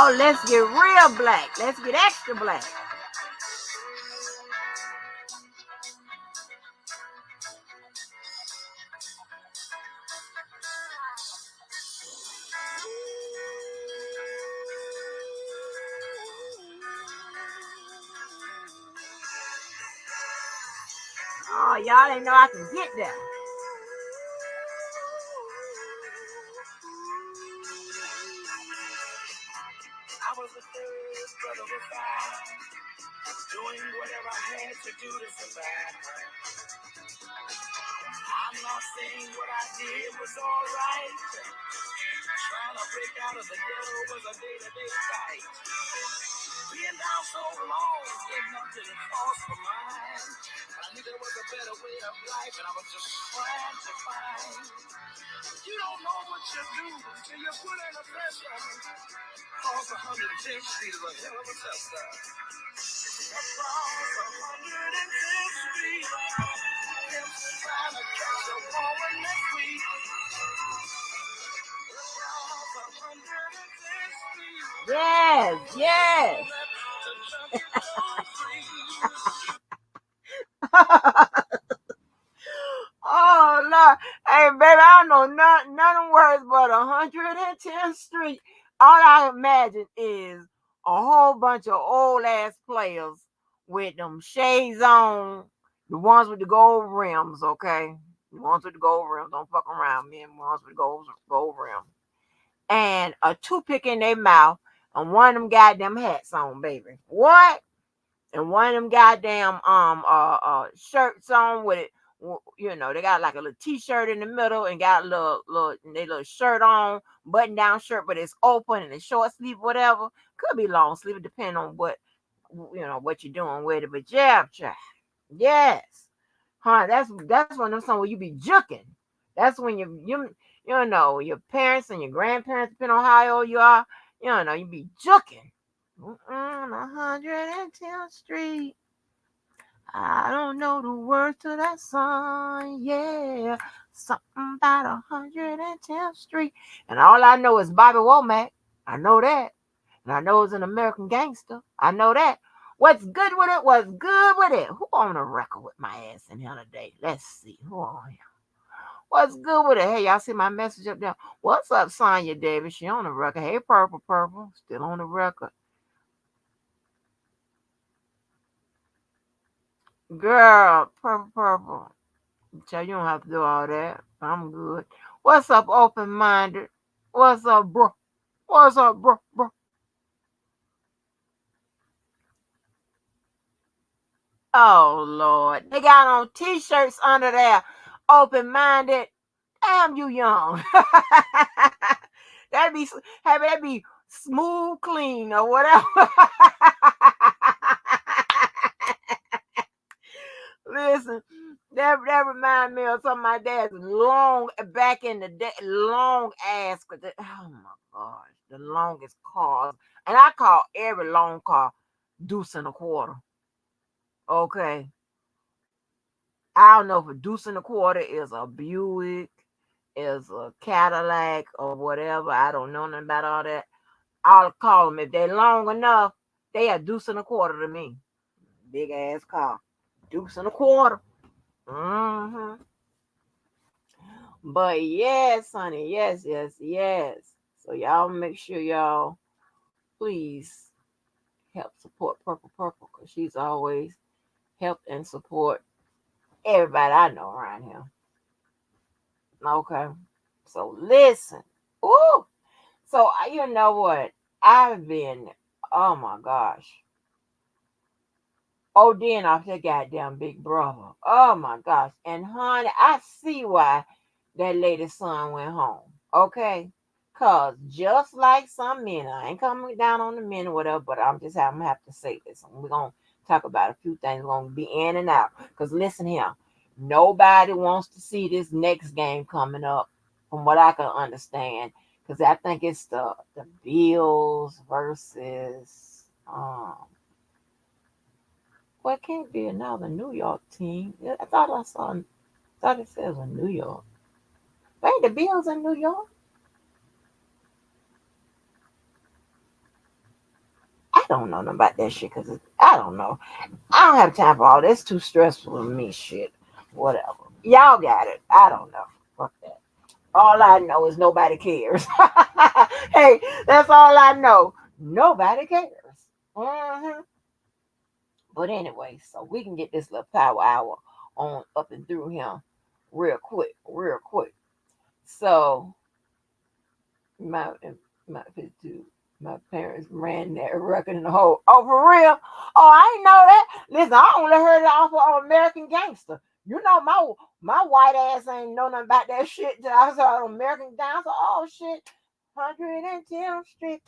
Oh, let's get real black. Let's get extra black. Oh, y'all didn't know I can get there. I was the first brother of five, doing whatever I had to do to survive. I'm not saying what I did was all right. Trying to break out of the ghetto was a day-to-day fight. Being down so long, getting up to the cost for mine. I knew there was a better way of life, and I was just trying to find. You don't know what you do till you put under pressure. Cause 110th Street is a hell of a tester. Across 110th Street, pimps trying to catch a woman next week. Yes, yes. Oh Lord. Hey baby, I don't know none of words but 110th Street. All I imagine is a whole bunch of old ass players with them shades on, the ones with the gold rims, okay? The ones with the gold rims, don't fuck around, me and the ones with the gold rims. And a toothpick in their mouth, and one of them goddamn hats on, baby. What? And one of them goddamn shirts on with it. You know, they got like a little t-shirt in the middle and got a little shirt on, button down shirt, but it's open and it's short sleeve, whatever. Could be long sleeve, depending on what you're doing with it. But yeah, yes, huh? That's one of them songs where you be juking. That's when your parents and your grandparents, depending on how old you are, you be juking. 110th Street. I don't know the words to that song. Yeah, something about 110th Street. And all I know is Bobby Womack. I know that. And I know it's an American gangster. I know that. What's good with it? What's good with it? Who on the record with my ass in here today? Let's see. Who on here? What's good with it? Hey, y'all see my message up there? What's up, Sonya Davis? She on the record. Hey, Purple. Still on the record. Girl, purple. Tell you don't have to do all that. I'm good. What's up, open minded? What's up, bro? What's up, bro? Oh Lord, they got on t-shirts under there. Open minded. Damn, you young. that'd be that'd be smooth, clean, or whatever. Listen, that remind me of some of my dad's long back in the day, long ass. Oh my gosh, the longest cars, and I call every long car deuce and a quarter. Okay, I don't know if a deuce and a quarter is a Buick, is a Cadillac, or whatever. I don't know nothing about all that. I'll call them if they're long enough. They are deuce and a quarter to me. Big ass car, deuce and a quarter. Mm-hmm. But yes, honey, yes. So y'all make sure y'all please help support Purple because she's always helped and support everybody I know around here. Okay. So listen. Ooh. So you know what? I've been, oh my gosh. Oh, then off that goddamn big brother. Oh my gosh. And honey, I see why that lady's son went home. Okay? Cause just like some men, I ain't coming down on the men or whatever, but I'm gonna have to say this. We're gonna talk about a few things. We're gonna be in and out. Cause listen here, nobody wants to see this next game coming up, from what I can understand. Cause I think it's the Bills versus well, it can't be another New York team. Yeah, thought it says a New York. Wait, the Bills in New York? don't know nothing about that shit because I don't know. I don't have time for all this. Too stressful for me. Shit, whatever. Y'all got it. I don't know. Fuck that. All I know is nobody cares. Hey, that's all I know. Nobody cares. hmm But anyway, so we can get this little power hour on up and through him real quick, real quick. So my my dude, my parents ran that record in the hole. Oh, for real? Oh, I didn't know that. Listen, I only heard it off of American Gangster. You know, my white ass ain't know nothing about that shit till I saw American Gangster. Oh shit, 110th Street.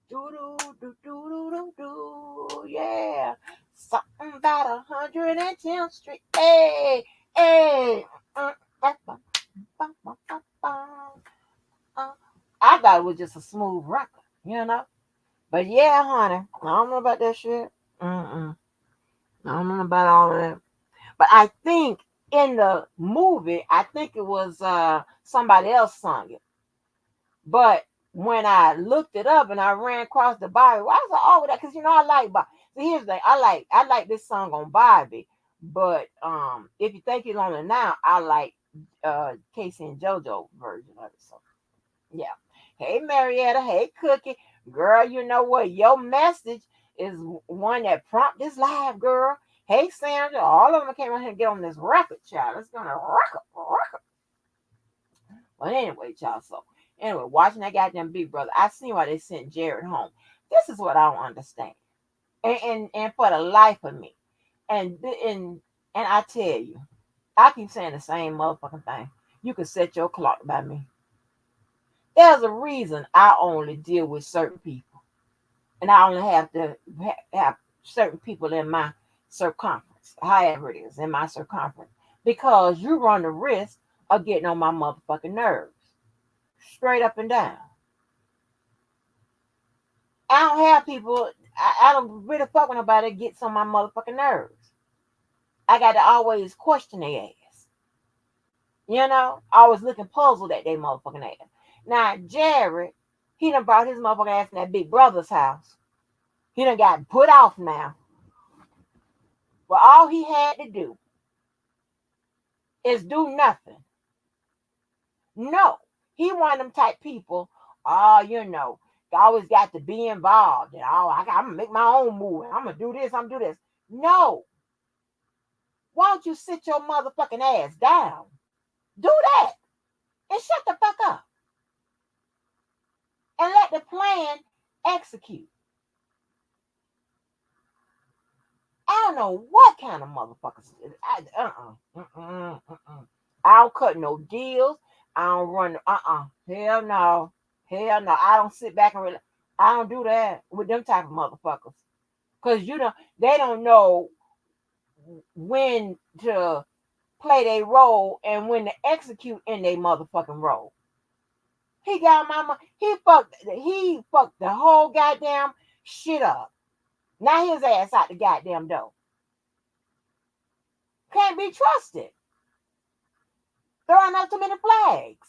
Do do do do do do do. Yeah, something about 110th Street. Hey, hey. Mm, ba, ba, ba, ba, ba, ba. Uh, I thought it was just a smooth record, you know. But yeah, honey, I don't know about that shit. Mm-mm. I don't know about all of that. But I think in the movie, I think it was somebody else sung it. But when I looked it up and I ran across the Bible, I was like, oh, that because you know I like Bobby. So here's the thing, I like this song on Bobby, but if you think you're lonely now, I like Casey and JoJo version of it. So yeah. Hey, Marietta. Hey, Cookie. Girl, you know what? Your message is one that prompt this live, girl. Hey, Sandra. All of them came out here and get on this record, child. It's going to record. But anyway, child. So, anyway, watching that goddamn Big Brother, I seen why they sent Jared home. This is what I don't understand. And for the life of me. And I tell you, I keep saying the same motherfucking thing. You can set your clock by me. There's a reason I only deal with certain people, and I only have to have certain people in my circumference, however it is in my circumference, because you run the risk of getting on my motherfucking nerves, straight up and down. I don't have people. I don't really fuck with nobody that gets on my motherfucking nerves. I got to always question their ass. You know, always looking puzzled at their motherfucking ass. Now, Jared, he done brought his motherfucking ass in that big brother's house. He done got put off now. But all he had to do is do nothing. No. He one of them type people, oh, always got to be involved. And I'm gonna make my own move. I'm gonna do this, I'm gonna do this. No. Why don't you sit your motherfucking ass down? Do that. And shut the fuck up. And let the plan execute. I don't know what kind of motherfuckers. I don't cut no deals. I don't run. Hell no. Hell no. I don't sit back and I don't do that with them type of motherfuckers. Cause they don't know when to play their role and when to execute in their motherfucking role. He got he fucked the whole goddamn shit up. Now his ass out the goddamn door. Can't be trusted. Throwing up too many flags.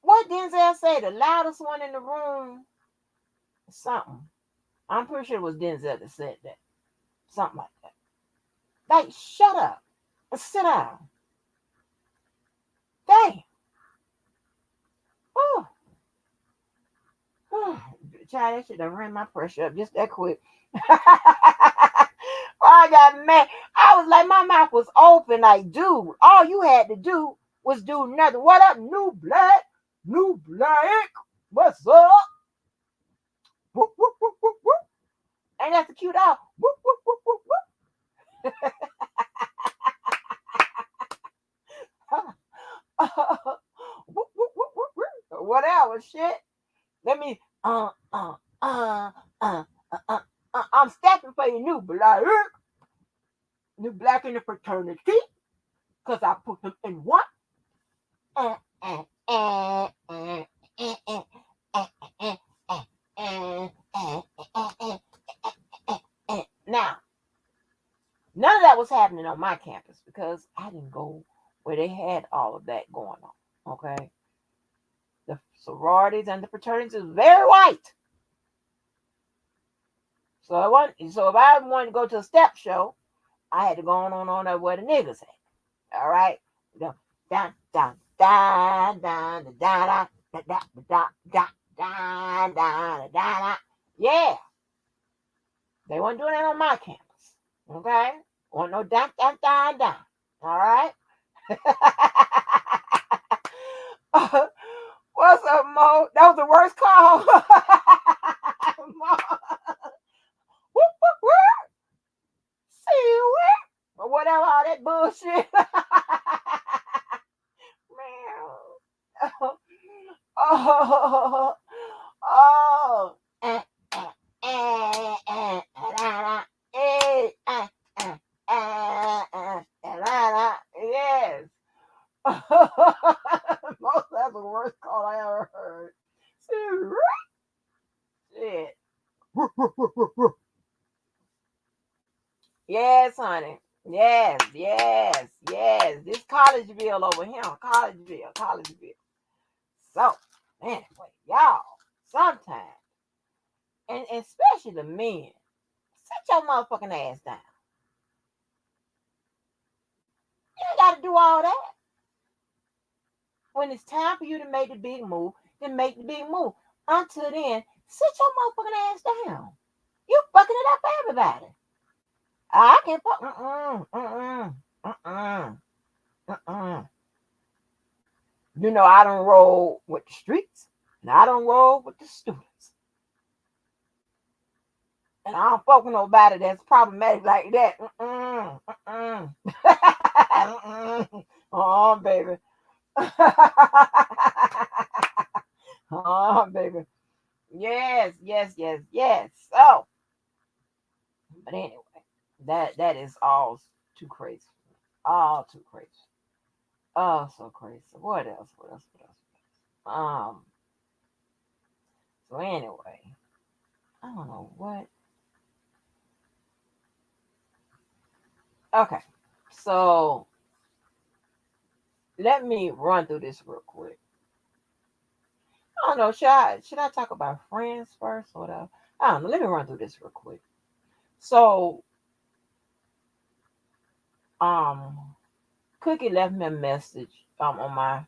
What Denzel say? The loudest one in the room? Something. I'm pretty sure it was Denzel that said that. Something like that. Like, shut up and sit down. Damn. Whew. Whew. Child, that shit done ran my pressure up just that quick. I got mad. I was like, my mouth was open. Like, dude, all you had to do was do nothing. What up, new black? New black? What's up? Whoop, whoop, whoop, whoop, whoop. And that's a cute out. Whoop, whoop, whoop, whoop, whoop. Whoop, whoop, whoop, whoop, whoop. Whatever, shit. Let me, uh, uh, I'm stepping for you, new black in the fraternity, because I put them in one. Uh, uh, uh, uh, uh, uh, uh, uh, uh, uh, uh, uh, Now, none of that was happening on my campus because I didn't go where they had all of that going on. Okay. The sororities and the fraternities is very white. So if I wanted to go to a step show, I had to go on there where the niggas at. All right. Down, down, down, down, down, down, down, down, down, down, down. Yeah, they weren't doing that on my campus. Okay, want no down, down, down, down. All right. What's up, Mo? That was the worst call. Mo. Whoop, whoop, whoop. See what? Or whatever, all that bullshit. Man. Oh, oh, eh, eh, eh, eh, la, eh, yes. Most that's the worst call I ever heard. Shit. Yes, honey. Yes, yes, yes. This Collegeville over here, Collegeville, Collegeville. So, anyway, y'all, sometimes, and especially the men, sit your motherfucking ass down. You ain't got to do all that. When it's time for you to make the big move, then make the big move. Until then, sit your motherfucking ass down. You fucking it up for everybody. I can't fuck. You know, I don't roll with the streets, and I don't roll with the students. And I don't fuck with nobody that's problematic like that. Oh, baby. Oh, baby. Yes, yes, yes, yes. So, but anyway, that is all too crazy. All too crazy. Oh, so crazy. What else? What else? What else? Um. So anyway, I don't know what. Okay. So let me run through this real quick. I don't know. Should I talk about friends first or whatever? I don't know. Let me run through this real quick. So um, Cookie left me a message on my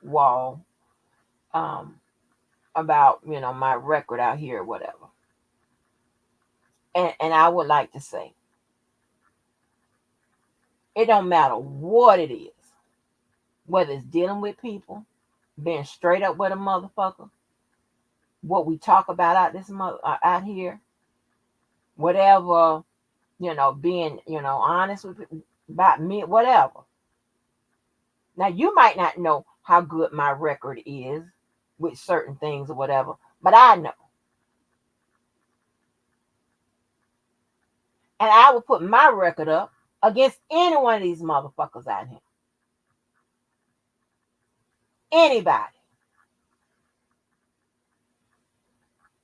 wall um about my record out here or whatever. And I would like to say it don't matter what it is, whether it's dealing with people, being straight up with a motherfucker, what we talk about out here, whatever, being honest about me, whatever. Now you might not know how good my record is with certain things or whatever, but I know, and I will put my record up against any one of these motherfuckers out here. Anybody.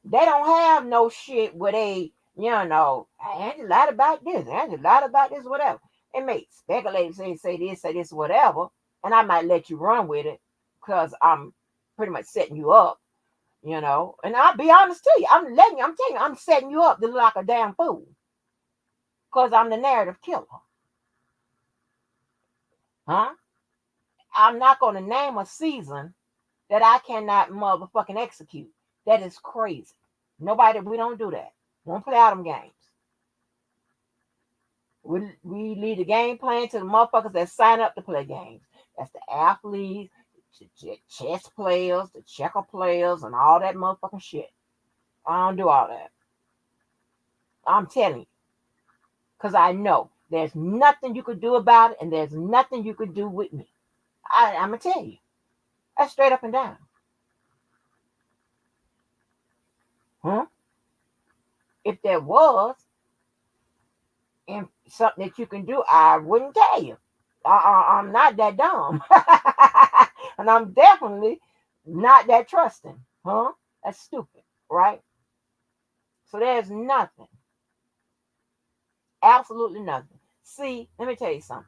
They don't have no shit where Angie lied about this, Angie lied about this, whatever. It may speculate, say this, whatever, and I might let you run with it because I'm pretty much setting you up, And I'll be honest to you, I'm telling you, I'm setting you up to look like a damn fool because I'm the narrative killer, huh? I'm not going to name a season that I cannot motherfucking execute. That is crazy. We don't do that. We don't play out them games. We leave the game plan to the motherfuckers that sign up to play games. That's the athletes, the chess players, the checker players, and all that motherfucking shit. I don't do all that. I'm telling you. Because I know there's nothing you could do about it, and there's nothing you could do with me. I'm going to tell you. That's straight up and down. Huh? If there was and something that you can do, I wouldn't tell you. I'm not that dumb. And I'm definitely not that trusting. Huh? That's stupid, right? So there's nothing. Absolutely nothing. See, let me tell you something.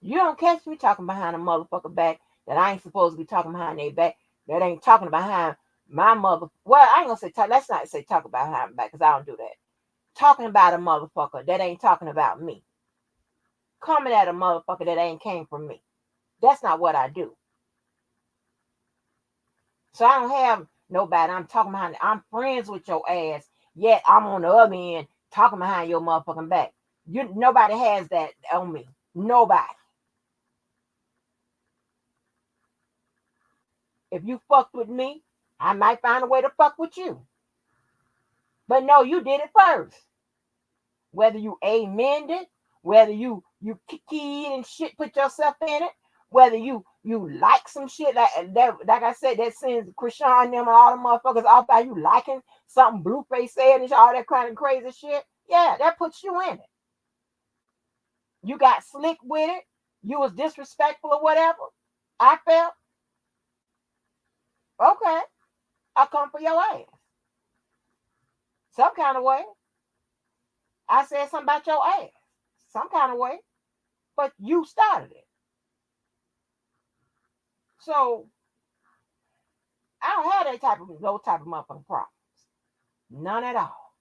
You don't catch me talking behind a motherfucker back that I ain't supposed to be talking behind their back, that ain't talking behind my mother. Well, I ain't gonna say talk. Let's not say talk about behind my back because I don't do that. Talking about a motherfucker that ain't talking about me. Coming at a motherfucker that ain't came from me. That's not what I do. So I don't have nobody. I'm talking behind. I'm friends with your ass. Yet I'm on the other end talking behind your motherfucking back. Nobody has that on me. Nobody. If you fucked with me, I might find a way to fuck with you. But no, you did it first. Whether you amen it, whether you keyed and shit, put yourself in it, whether you like some shit like I said, that sends Krishan them and all the motherfuckers off by you liking something Blueface said and all that kind of crazy shit. Yeah, that puts you in it. You got slick with it. You was disrespectful or whatever. I felt okay. I come for your ass some kind of way. I said something about your ass some kind of way, but you started it. So I don't have that type of no type of motherfucking problems. None at all.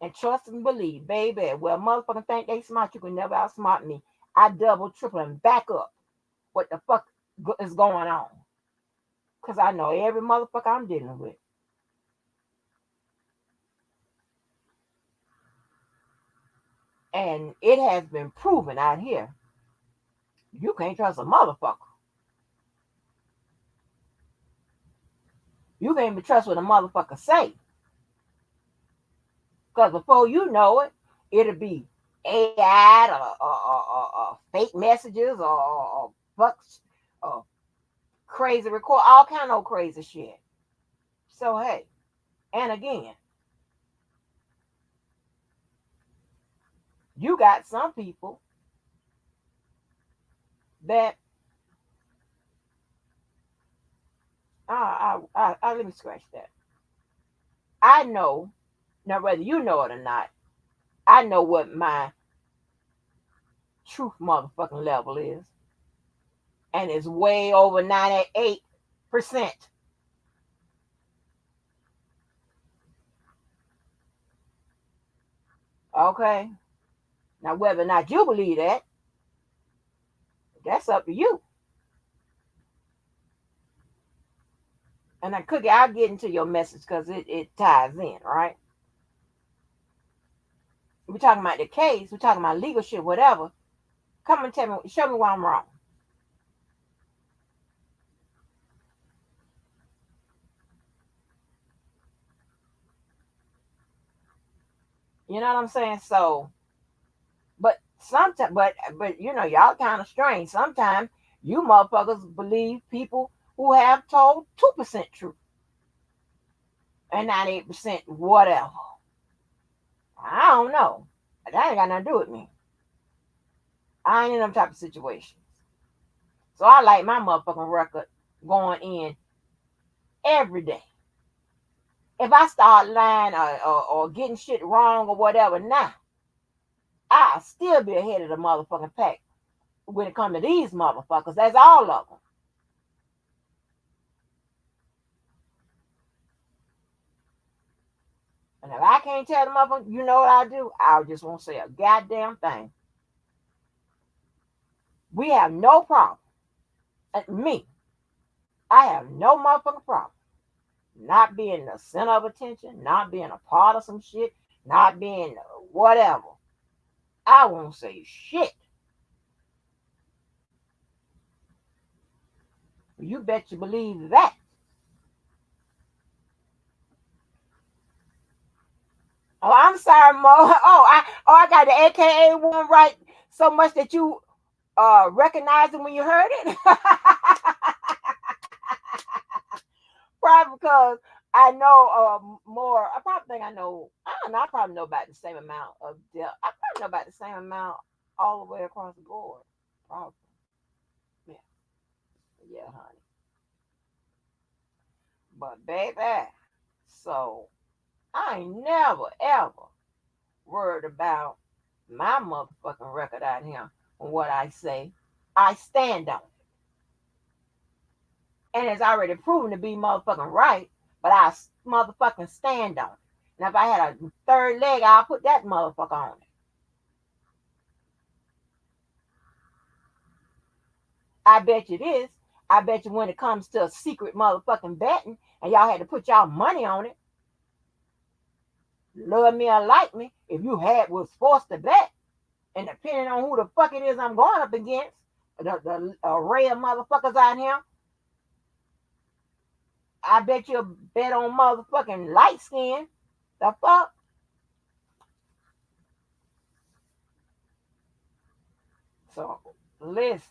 And trust and believe, baby. Well, motherfucking think they smart, you can never outsmart me. I double, triple, and back up what the fuck is going on. Cause I know every motherfucker I'm dealing with. And it has been proven out here. You can't trust a motherfucker. You can't even trust what a motherfucker say. Because before you know it, it'll be AI or fake messages or fucks or crazy record, all kind of crazy shit. So hey, and again, you got some people that let me scratch that. I know now whether you know it or not. I know what my truth motherfucking level is, and it's way over 98%. Okay, now whether or not you believe that, that's up to you. And I Cookie, I'll get into your message because it ties in, right? We're talking about the case, we're talking about legal shit, whatever. Come and tell me, show me why I'm wrong. You know what I'm saying? So, but sometimes, but you know, y'all kind of strange. Sometimes you motherfuckers believe people who have told 2% truth and 98% whatever. I don't know. That ain't got nothing to do with me. I ain't in them type of situations. So I like my motherfucking record going in every day. If I start lying or getting shit wrong or whatever now, I'll still be ahead of the motherfucking pack when it comes to these motherfuckers. That's all of them. And if I can't tell the motherfucker, you know what I do? I just won't say a goddamn thing. We have no problem. Me, I have no motherfucking problem. Not being the center of attention, not being a part of some shit, not being whatever. I won't say shit. You bet you believe that. Oh, I'm sorry, Mo. I got the AKA one right so much that you recognized it when you heard it. Probably because I know more. I probably think I know. I don't know. I probably know about the same amount of depth. I probably know about the same amount all the way across the board. Probably. Yeah. Yeah, honey. But baby, so I ain't never ever worried about my motherfucking record out here and what I say. I stand on it. and it's already proven to be motherfucking right, but I motherfucking stand on it. And if I had a third leg, I'll put that motherfucker on it. I bet you this. I bet you when it comes to a secret motherfucking betting and y'all had to put y'all money on it, love me or like me, if you was forced to bet, and depending on who the fuck it is I'm going up against, the array of motherfuckers out here, I bet you'll bet on motherfucking light skin. The fuck? So listen,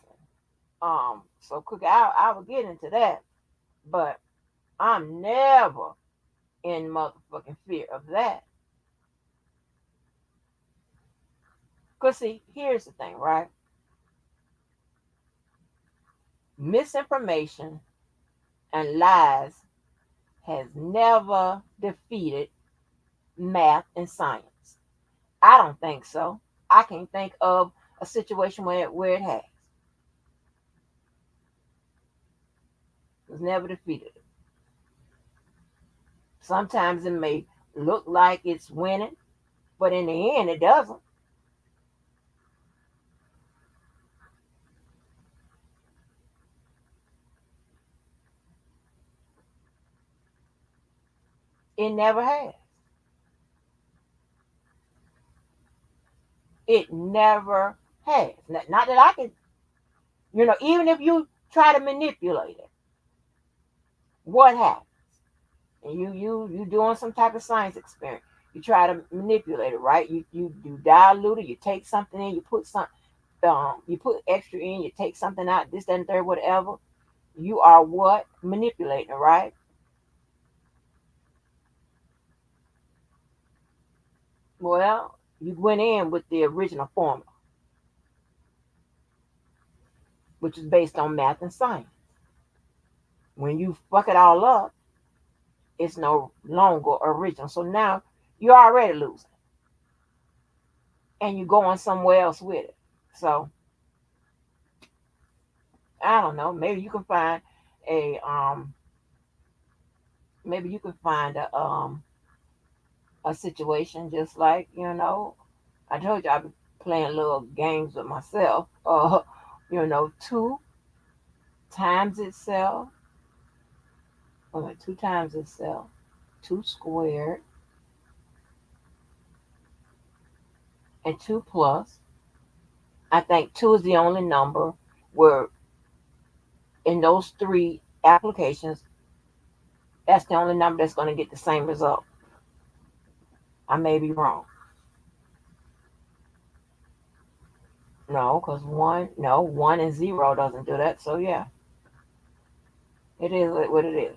so Cookie, I will get into that, but I'm never in motherfucking fear of that. Cause see, here's the thing, right? Misinformation and lies has never defeated math and science. I don't think so. I can't think of a situation where it has. It's never defeated it. Sometimes it may look like it's winning, but in the end, it doesn't. It never has. It never has. Not that I can, even if you try to manipulate it, what happens? And you doing some type of science experiment. You try to manipulate it, right? You dilute it. You take something in. You put extra in. You take something out. This, that, and third, whatever. You are what manipulating, right? Well, you went in with the original formula, which is based on math and science. When you fuck it all up, it's no longer original. So now you're already losing, and you're going somewhere else with it. So I don't know. A maybe you can find a situation just like I told you I've been playing little games with myself. 2 times itself. Okay, 2 times itself. 2 squared and 2 plus. I think two is the only number where in those three applications, that's the only number that's going to get the same result. I may be wrong. No, because one and zero doesn't do that. So yeah, it is what it is.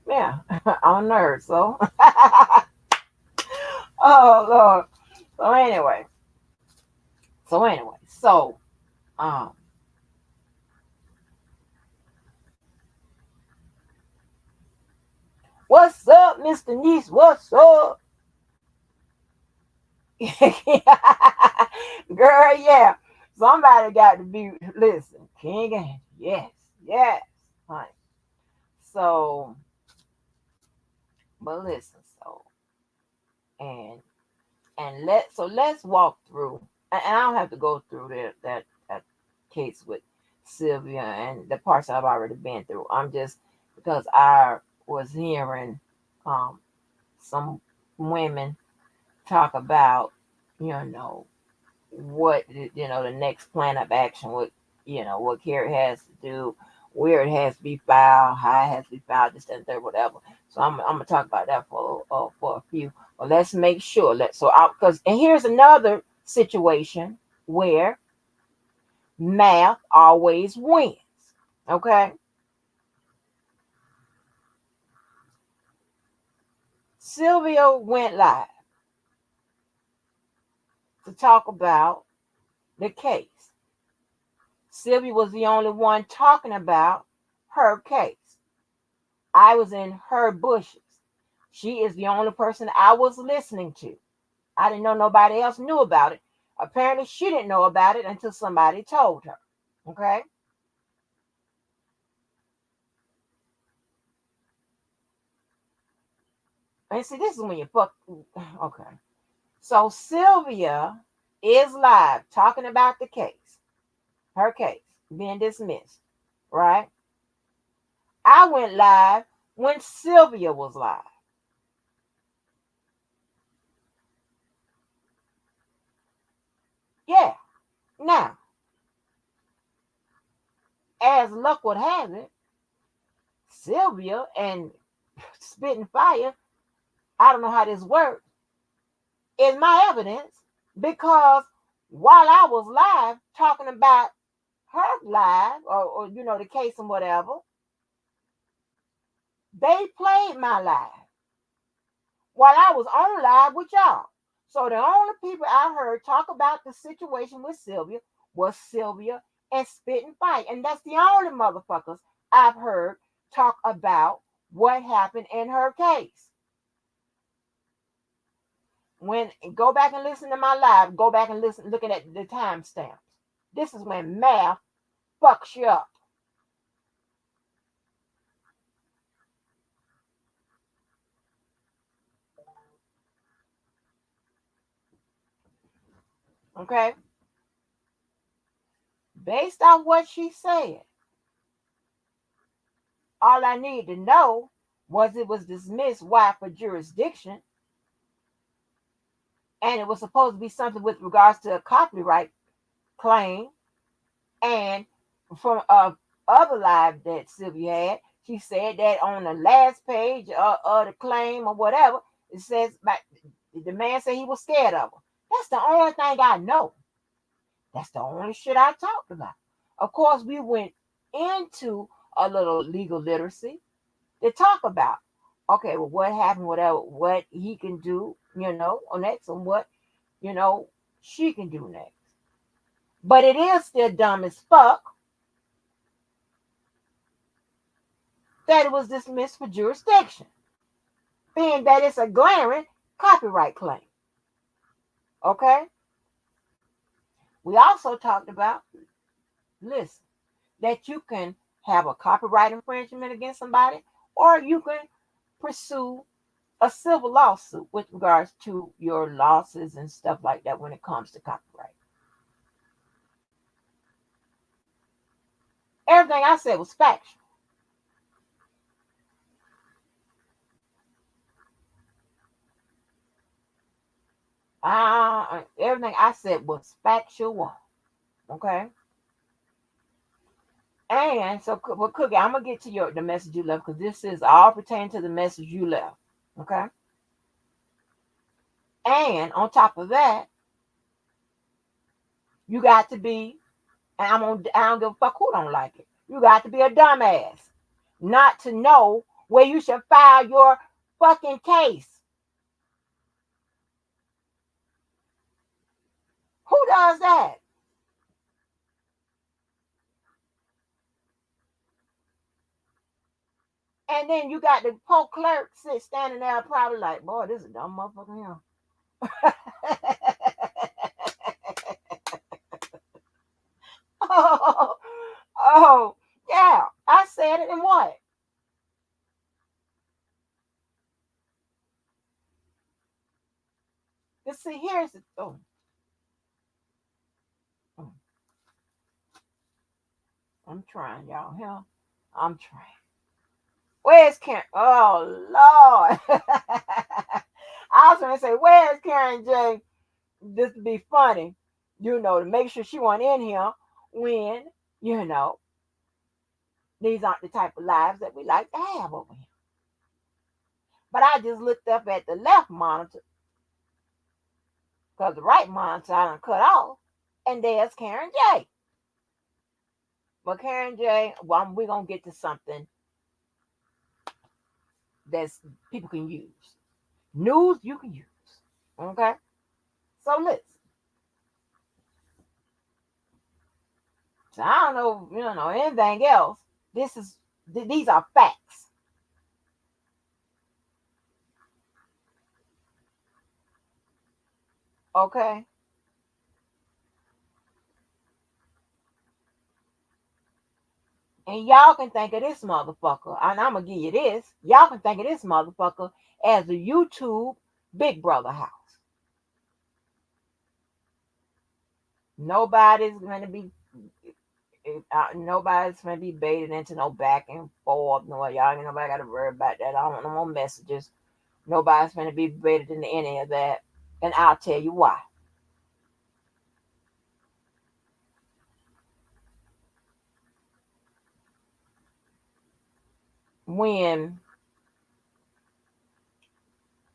Yeah, I'm a nerd. So, oh Lord. So anyway, so um, what's up, Mister Niece? What's up, girl? Yeah, somebody got to be. Listen, King and yes, yes, honey. So, but listen, and let's walk through, and I don't have to go through that case with Sylvia and the parts I've already been through. I'm just because I was hearing some women talk about you know what the next plan of action, what Carrie has to do, where it has to be filed, how it has to be filed, this, that, and third, whatever. So I'm gonna talk about that for a few. But let's make sure because and here's another situation where math always wins. Okay, Sylvia went live to talk about the case. Sylvia was the only one talking about her case. I was in her bushes. She is the only person I was listening to. I didn't know nobody else knew about it. Apparently, she didn't know about it until somebody told her. Okay. And see, this is when you fuck. Okay. So Sylvia is live talking about the case, her case being dismissed, right? I went live when Sylvia was live. Yeah. Now, as luck would have it, Sylvia and spitting fire, I don't know how this works, is my evidence because while I was live talking about her live or the case and whatever, they played my live while I was on live with y'all. So the only people I heard talk about the situation with Sylvia was Sylvia and Spit and Fight. And that's the only motherfuckers I've heard talk about what happened in her case. When go back and listen to my live, go back and listen looking at the timestamps. This is when math fucks you up. Okay? Based on what she said, all I need to know was it was dismissed. Why? For jurisdiction. And it was supposed to be something with regards to a copyright claim. And from other live that Sylvia had, she said that on the last page of the claim or whatever, it says the man said he was scared of her. That's the only thing I know. That's the only shit I talked about. Of course, we went into a little legal literacy to talk about. Okay, well, what happened, whatever, what he can do, on next, and what, she can do next. But it is still dumb as fuck that it was dismissed for jurisdiction, being that it's a glaring copyright claim. Okay? We also talked about, listen, that you can have a copyright infringement against somebody, or you can pursue a civil lawsuit with regards to your losses and stuff like that when it comes to copyright. Everything I said was factual. Everything I said was factual. Okay? And so, well, Cookie, I'm gonna get to the message you left because this is all pertaining to the message you left. Okay. And on top of that, you got to be, and I don't give a fuck who don't like it. You got to be a dumbass not to know where you should file your fucking case. Who does that? And then you got the poor clerk standing there probably like, boy, this is a dumb motherfucker here. oh, oh, yeah, I said it and what? You see, here's the oh, I'm trying, y'all. Hell, I'm trying. Where's Karen? Oh Lord. I was gonna say, where's Karen J? This to be funny, to make sure she wasn't in here when, these aren't the type of lives that we like to have over here. But I just looked up at the left monitor because the right monitor I done cut off, and there's Karen J. But Karen J, well, we're gonna get to something that's people can use. News you can use. Okay? So listen. So I don't know, anything else. These are facts. Okay? And y'all can think of this motherfucker, and I'm gonna give you this. Y'all can think of this motherfucker as the YouTube Big Brother house. Nobody's gonna be nobody's gonna be baited into no back and forth. No, y'all ain't nobody got to worry about that. I don't want no more messages. Nobody's gonna be baited into any of that, and I'll tell you why. When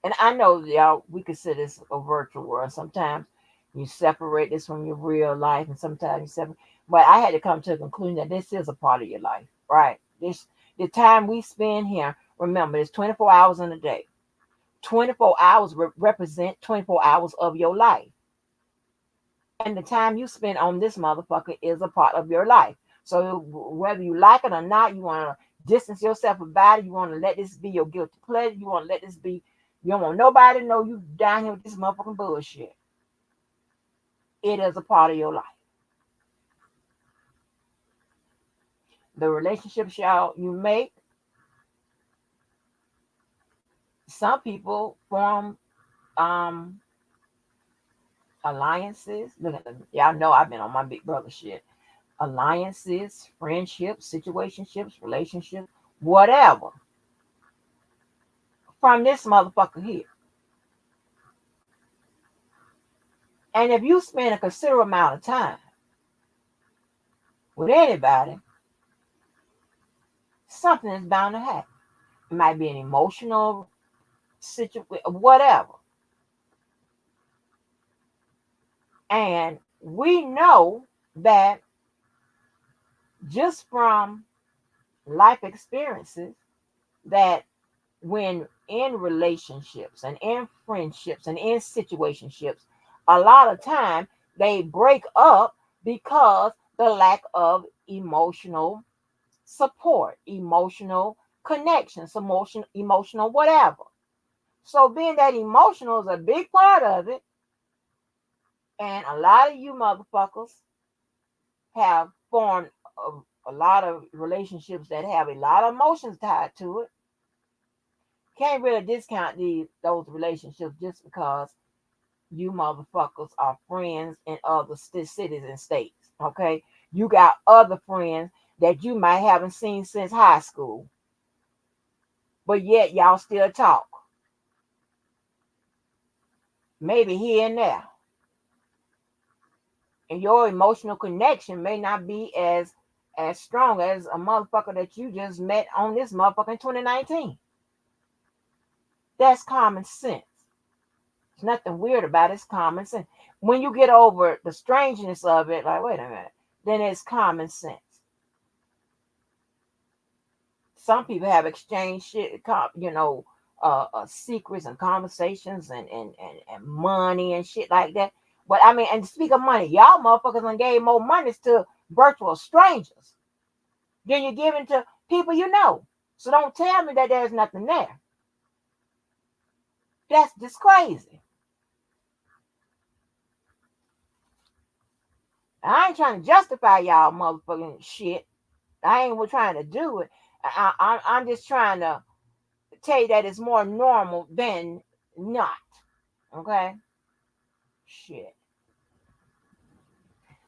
and I know y'all, we consider this a virtual world. Sometimes you separate this from your real life, and sometimes you separate. But I had to come to a conclusion that this is a part of your life, right? This the time we spend here. Remember, it's 24 hours in a day. 24 hours represent 24 hours of your life, and the time you spend on this motherfucker is a part of your life. So whether you like it or not, you want to distance yourself about it. You want to let this be your guilty pleasure. You want to let this be. You don't want nobody to know you down here with this motherfucking bullshit. It is a part of your life. The relationships y'all you make, some people form um alliances. Look at them. Y'all know I've been on my big brother shit. Alliances, friendships, situationships, relationships, whatever. From this motherfucker here. And if you spend a considerable amount of time with anybody, something is bound to happen. It might be an emotional situation, whatever. And we know that just from life experiences that when in relationships and in friendships and in situationships, a lot of time they break up because the lack of emotional support, emotional connections, emotional whatever. So being that emotional is a big part of it, and a lot of you motherfuckers have formed a lot of relationships that have a lot of emotions tied to it. Can't really discount those relationships just because you motherfuckers are friends in other cities and states. Okay, you got other friends that you might haven't seen since high school, but yet y'all still talk, maybe here and there, and your emotional connection may not be as strong as a motherfucker that you just met on this motherfucker in 2019. That's common sense. There's nothing weird about it. It's common sense. When you get over the strangeness of it, like, wait a minute, then it's common sense. Some people have exchanged shit, secrets and conversations and money and shit like that. But I mean, and speak of money, y'all motherfuckers done gave more money to virtual strangers than you're giving to people you know. So don't tell me that there's nothing there. That's just crazy. I ain't trying to justify y'all motherfucking shit. I ain't trying to do it. I'm just trying to tell you that it's more normal than not. Okay? Shit.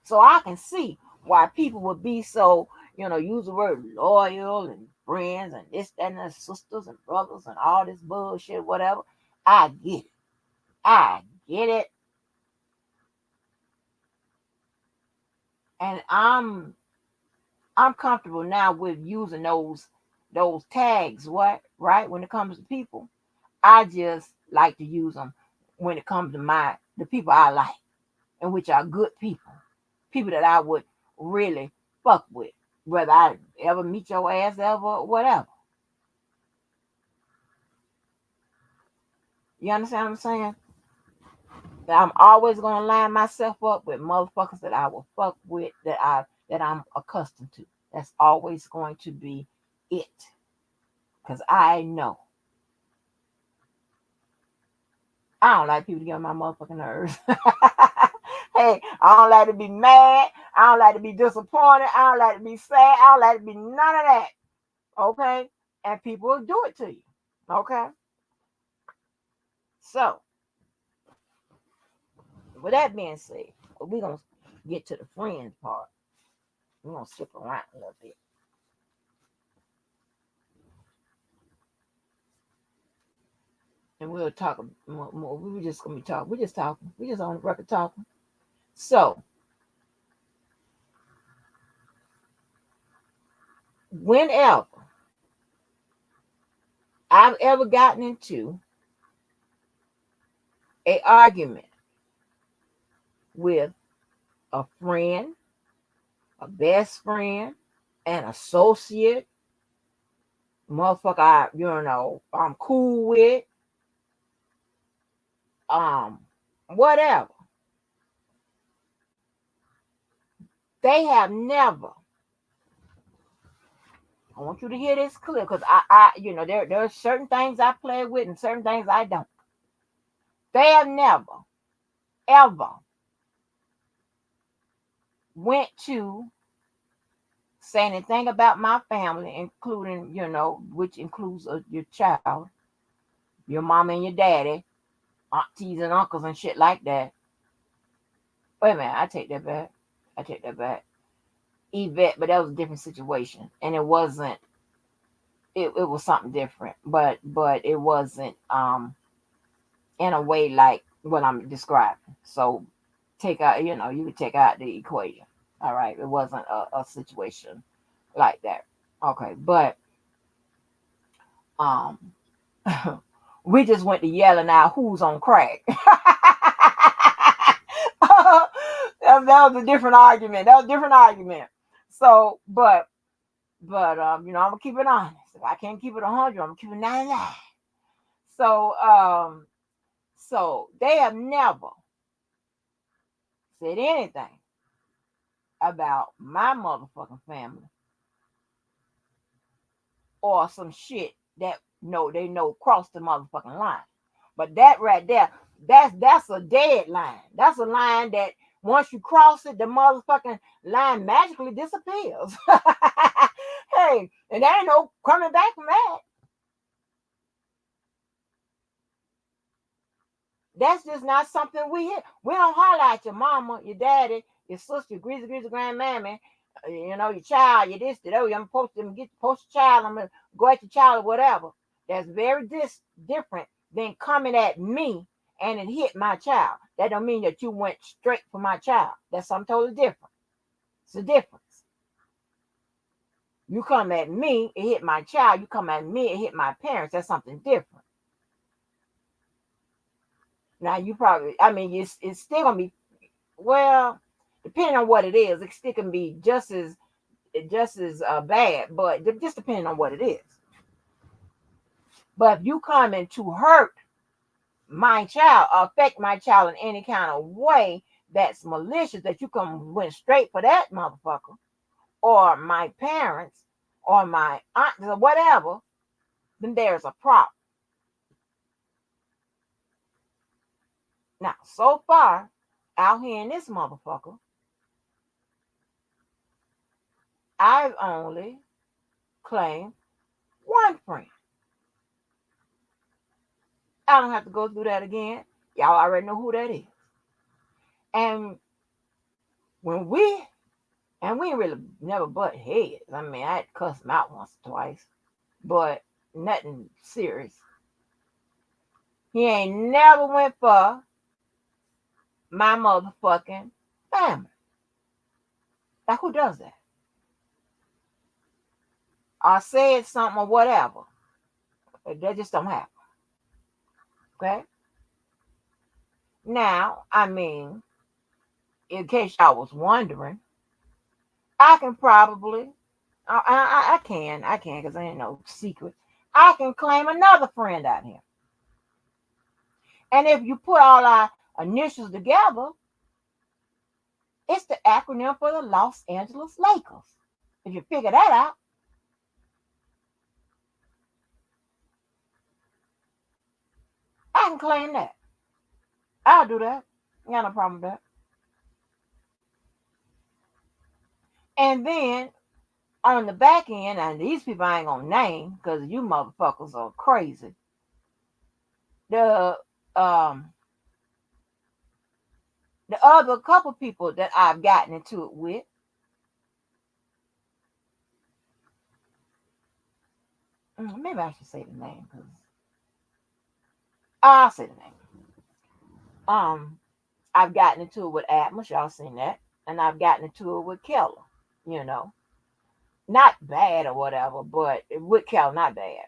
So I can see why people would be so, use the word loyal and friends and this, that, and the sisters and brothers and all this bullshit, whatever. I get it. I get it. And I'm comfortable now with using those tags, what, right? When it comes to people. I just like to use them when it comes to the people I like, and which are good people that I would really fuck with, whether I ever meet your ass ever, whatever. You understand what I'm saying? That I'm always gonna line myself up with motherfuckers that I will fuck with, that I'm accustomed to. That's always going to be it, cause I know I don't like people to get on my motherfucking nerves. Hey, I don't like to be mad. I don't like to be disappointed. I don't like to be sad. I don't like to be none of that. Okay? And people will do it to you. Okay? So, with that being said, we're going to get to the friends part. We're going to skip around a little bit. And we'll talk more. We were just going to be talking. We're just talking. We're just on the record talking. So, whenever I've ever gotten into a argument with a friend, a best friend, an associate, motherfucker, I'm cool with, um, whatever. They have never. I want you to hear this clear because there are certain things I play with and certain things I don't. They have never, ever went to say anything about my family, including, which includes your child, your mama and your daddy, aunties and uncles and shit like that. Wait a minute, I take that back. I take that back. Yvette, but that was a different situation, and it wasn't. It was something different, but it wasn't in a way like what I'm describing. So take out, you could take out the equation. All right, it wasn't a situation like that. Okay, but um, we just went to yelling out who's on crack. That was a different argument. That was a different argument. So, I'm gonna keep it honest. If I can't keep it 100, I'm gonna keep it 99. So, they have never said anything about my motherfucking family or some shit that they know crossed the motherfucking line. But that right there, that's a dead line. That's a line that once you cross it, the motherfucking line magically disappears. Hey, and there ain't no coming back from that. That's just not something we hear. We don't highlight your mama, your daddy, your sister, your greasy grandmammy, your child, your this, that. Oh, I'm supposed to post your child. I'm gonna go at your child or whatever. That's very different than coming at me and it hit my child. That don't mean that you went straight for my child. That's something totally different. It's a difference. You come at me, it hit my child. You come at me, it hit my parents. That's something different. Now you probably, it's still gonna be, well, depending on what it is, it still can be just as bad, but just depending on what it is. But if you come in to hurt my child, or affect my child in any kind of way that's malicious, that you went straight for that motherfucker, or my parents, or my aunts, or whatever, then there's a problem. Now, so far, out here in this motherfucker, I've only claimed one friend. I don't have to go through that again. Y'all already know who that is. And when we really never butt heads. I had to cuss him out once or twice, but nothing serious. He ain't never went for my motherfucking family. Like, who does that? I said something or whatever. That just don't happen. Okay? Now, in case y'all was wondering, I can probably, I can, because I ain't no secret. I can claim another friend out here. And if you put all our initials together, it's the acronym for the Los Angeles Lakers. If you figure that out, I can claim that. I'll do that. I got no problem with that. And then on the back end, and these people I ain't gonna name because you motherfuckers are crazy. The um the other couple people that I've gotten into it with, maybe I should say the name because I'll say the name. Um, I've gotten into it with Atmos, y'all seen that, and I've gotten into it with Keller. You know, not bad or whatever, but with Keller, not bad.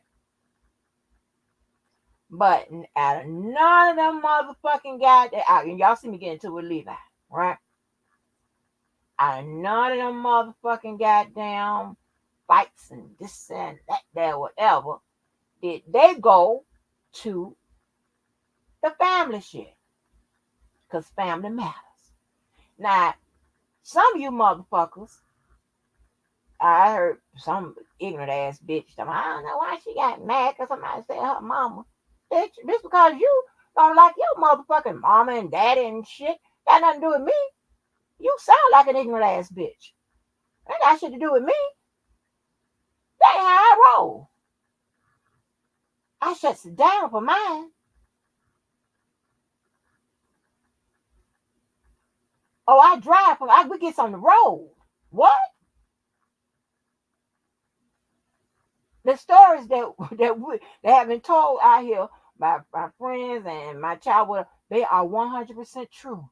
But out of none of them motherfucking guys that out, and y'all see me get into it with Levi, right? Out of none of them motherfucking goddamn fights and this and that, whatever, did they go to the family shit. Because family matters. Now, some of you motherfuckers, I heard some ignorant ass bitch, I don't know why she got mad because somebody said her mama. Bitch, just because you don't like your motherfucking mama and daddy and shit, got nothing to do with me. You sound like an ignorant ass bitch. That got shit to do with me. That ain't how I roll. I shuts it down for mine. Oh, I drive for we gets on the road. What? The stories that have been told out here by my friends and my child, they are 100% true.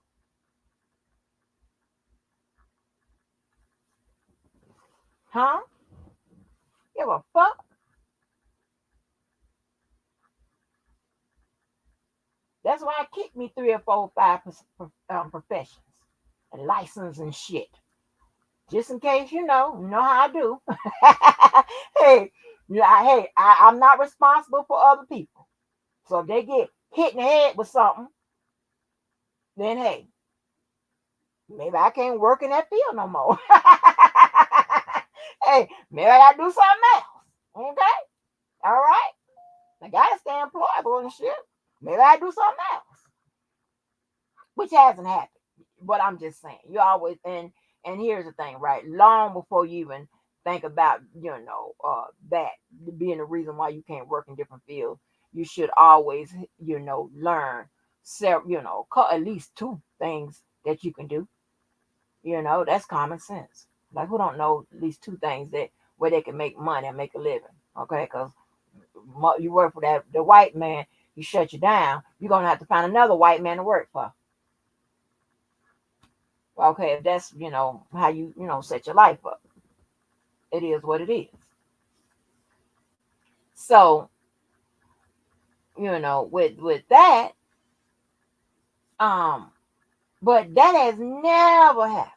Huh? Give a fuck? That's why I keep me three or four, five professions and license and shit. Just in case you know how I do. Hey, I'm not responsible for other people. So if they get hit in the head with something, then hey, maybe I can't work in that field no more. Hey, maybe I gotta do something else. Okay? All right? I gotta stay employable and shit. Maybe I do something else. Which hasn't happened. But I'm just saying, you always and here's the thing, right? Long before you even think about, that being the reason why you can't work in different fields, you should always, learn several, at least two things that you can do. That's common sense. Like who don't know at least two things that where they can make money and make a living? Okay, because you work for the white man, he shut you down. You're gonna have to find another white man to work for. Okay, if that's how you set your life up, it is what it is. So with that, um, but that has never happened.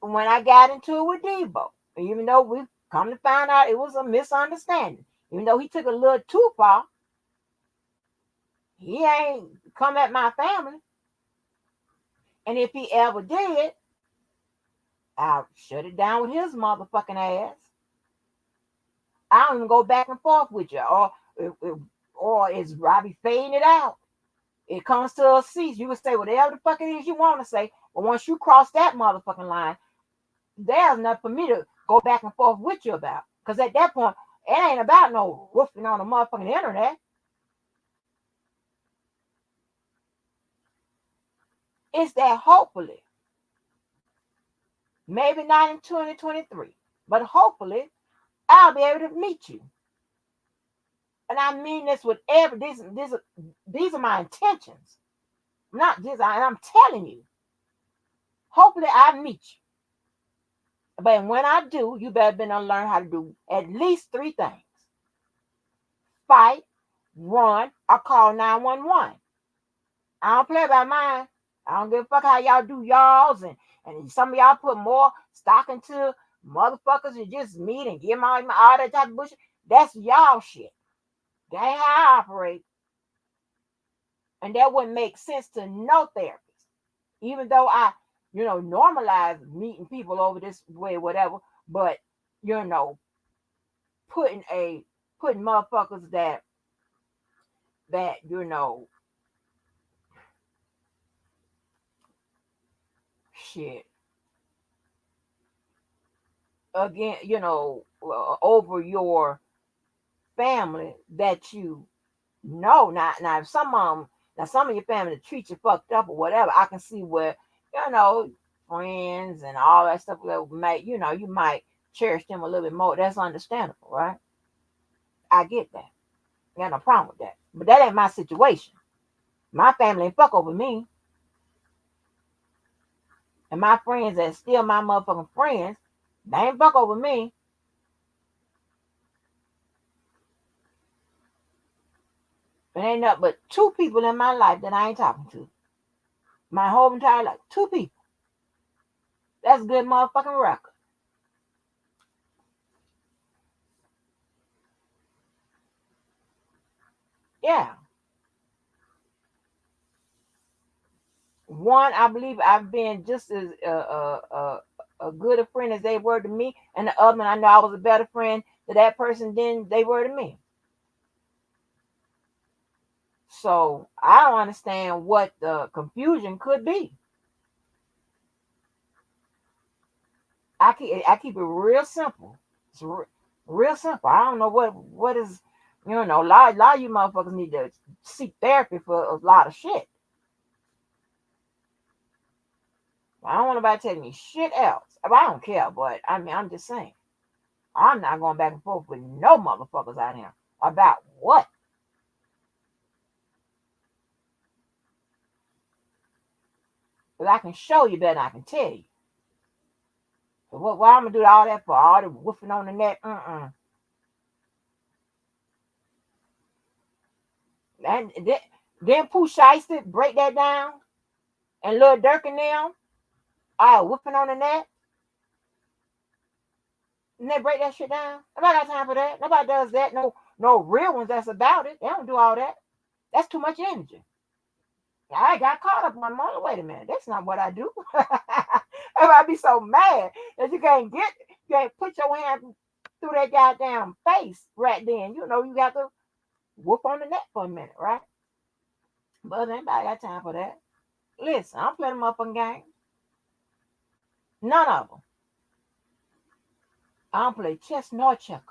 When I got into it with Debo, even though we come to find out it was a misunderstanding, even though he took a little too far, he ain't come at my family. And if he ever did, I'll shut it down with his motherfucking ass. I don't even go back and forth with you, or is Robbie fading it out? It comes to a cease. You can say whatever the fuck it is you want to say, but once you cross that motherfucking line, there's nothing for me to go back and forth with you about. Because at that point, it ain't about no woofing on the motherfucking internet. It's that hopefully, maybe not in 2023, but hopefully I'll be able to meet you. And I mean this with these are my intentions. Not just, I'm telling you. Hopefully I meet you. But when I do, you better be to learn how to do at least three things: fight, run, or call 911. I don't play by mine. I don't give a fuck how y'all do y'all's, and some of y'all put more stock into motherfuckers and just meet and give them all that type of bullshit. That's y'all shit. That ain't how I operate. And that wouldn't make sense to no therapist. Even though I, normalize meeting people over this way, whatever, but you know, putting a putting motherfuckers that shit. again, over your family that you know. Now, if some of your family treat you fucked up or whatever, I can see where, friends and all that stuff that might, you might cherish them a little bit more. That's understandable, right? I get that. I got no problem with that. But that ain't my situation. My family ain't fuck over me. And my friends that still my motherfucking friends, they ain't fuck over me. There ain't nothing but two people in my life that I ain't talking to. My whole entire life. Two people. That's a good motherfucking record. Yeah. One, I believe I've been just as a good a friend as they were to me, and the other one, I know I was a better friend to that person than they were to me. So I don't understand what the confusion could be. I keep it real simple. It's real simple. I don't know what is, a lot of you motherfuckers need to seek therapy for a lot of shit. I don't want nobody telling me shit else. I don't care, but I mean, I'm just saying. I'm not going back and forth with no motherfuckers out here about what. But I can show you better than I can tell you. So why I'm gonna do all that for? All the woofing on the net? And then Pooh Shiesty break that down, and Lil Durk and them all woofing on the net, and they break that shit down. Nobody got time for that. Nobody does that. No real ones that's about it. They don't do all that. That's too much energy. I got caught up on my wait a minute, that's not what I do. I'd be so mad that you can't put your hand through that goddamn face right then. You got to whoop on the neck for a minute, right? But anybody got time for that. Listen, I'm playing them up on game. None of them. I don't play chess nor checkers.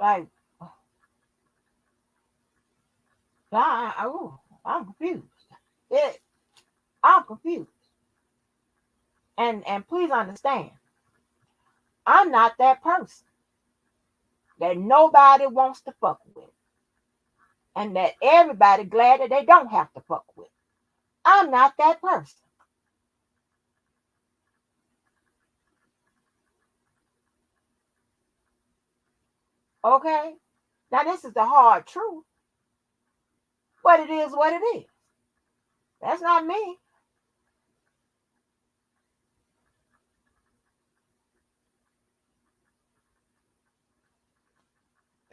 Like, I'm confused. It, I'm confused. And please understand, I'm not that person that nobody wants to fuck with, and that everybody glad that they don't have to fuck with. I'm not that person. Okay? Now this is the hard truth, but it is what it is. That's not me.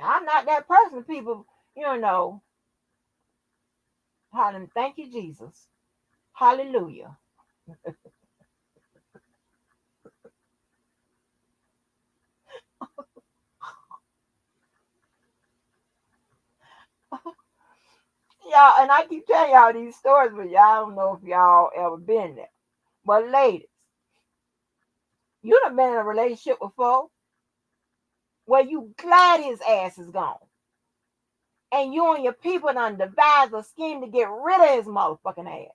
I'm not that person. People, you know, hollering, thank you, Jesus. Hallelujah. Y'all, and I keep telling y'all these stories, but y'all don't know if y'all ever been there. But ladies, you done been in a relationship before where you glad his ass is gone. And you and your people done devised a scheme to get rid of his motherfucking ass.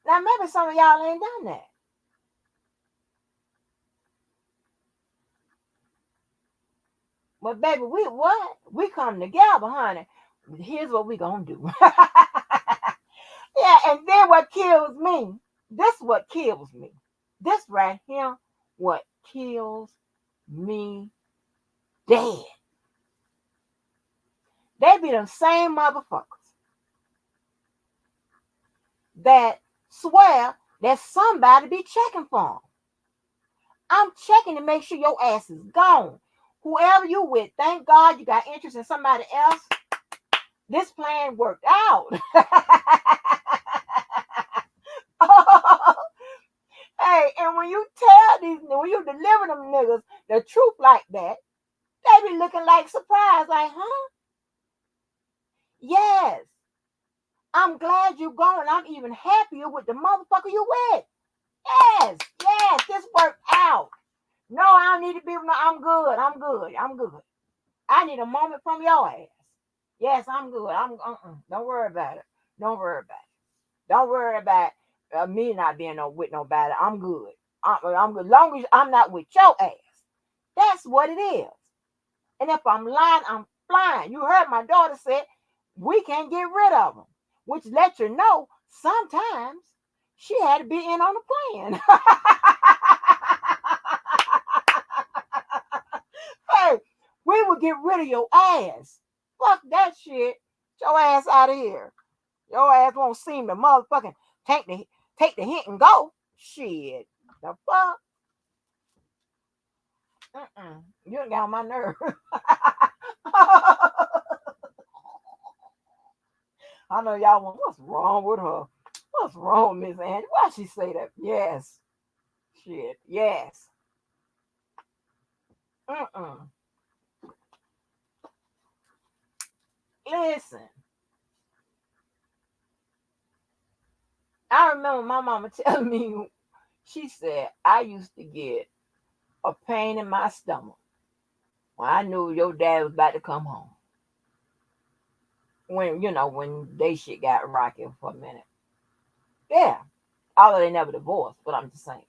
Now maybe some of y'all ain't done that. But baby, we come together, honey. Here's what we gonna do. Yeah, and then what kills me, this what kills me. This right here, what kills me dead. They be the same motherfuckers that swear that somebody be checking for them. I'm checking to make sure your ass is gone. Whoever you with, thank God you got interest in somebody else. This plan worked out. Hey, and when you deliver them niggas the truth like that, they be looking like surprised, like, huh? Yes, I'm glad you're gone. I'm even happier with the motherfucker you with. Yes, yes, this worked out. No, I don't need to be with no, I'm good. I'm good. I'm good. I need a moment from your ass. Yes, I'm good. Don't worry about it. Don't worry about it. Don't worry about me not being no with nobody. I'm good. I'm good. Long as I'm not with your ass. That's what it is. And if I'm lying, I'm flying. You heard my daughter say we can't get rid of them, which lets you know sometimes she had to be in on the plan. Hey, we will get rid of your ass. Fuck that shit. Get your ass out of here. Your ass won't seem to motherfucking take the take the hint and go. Shit. The fuck? You done got on my nerve. I know y'all want what's wrong with her? What's wrong, Miss Angie? Why she say that? Yes. Shit. Yes. Mm-mm. Listen. I remember my mama telling me, she said, I used to get a pain in my stomach when I knew your dad was about to come home. When they shit got rocky for a minute. Yeah. Although they never divorced, but I'm just saying.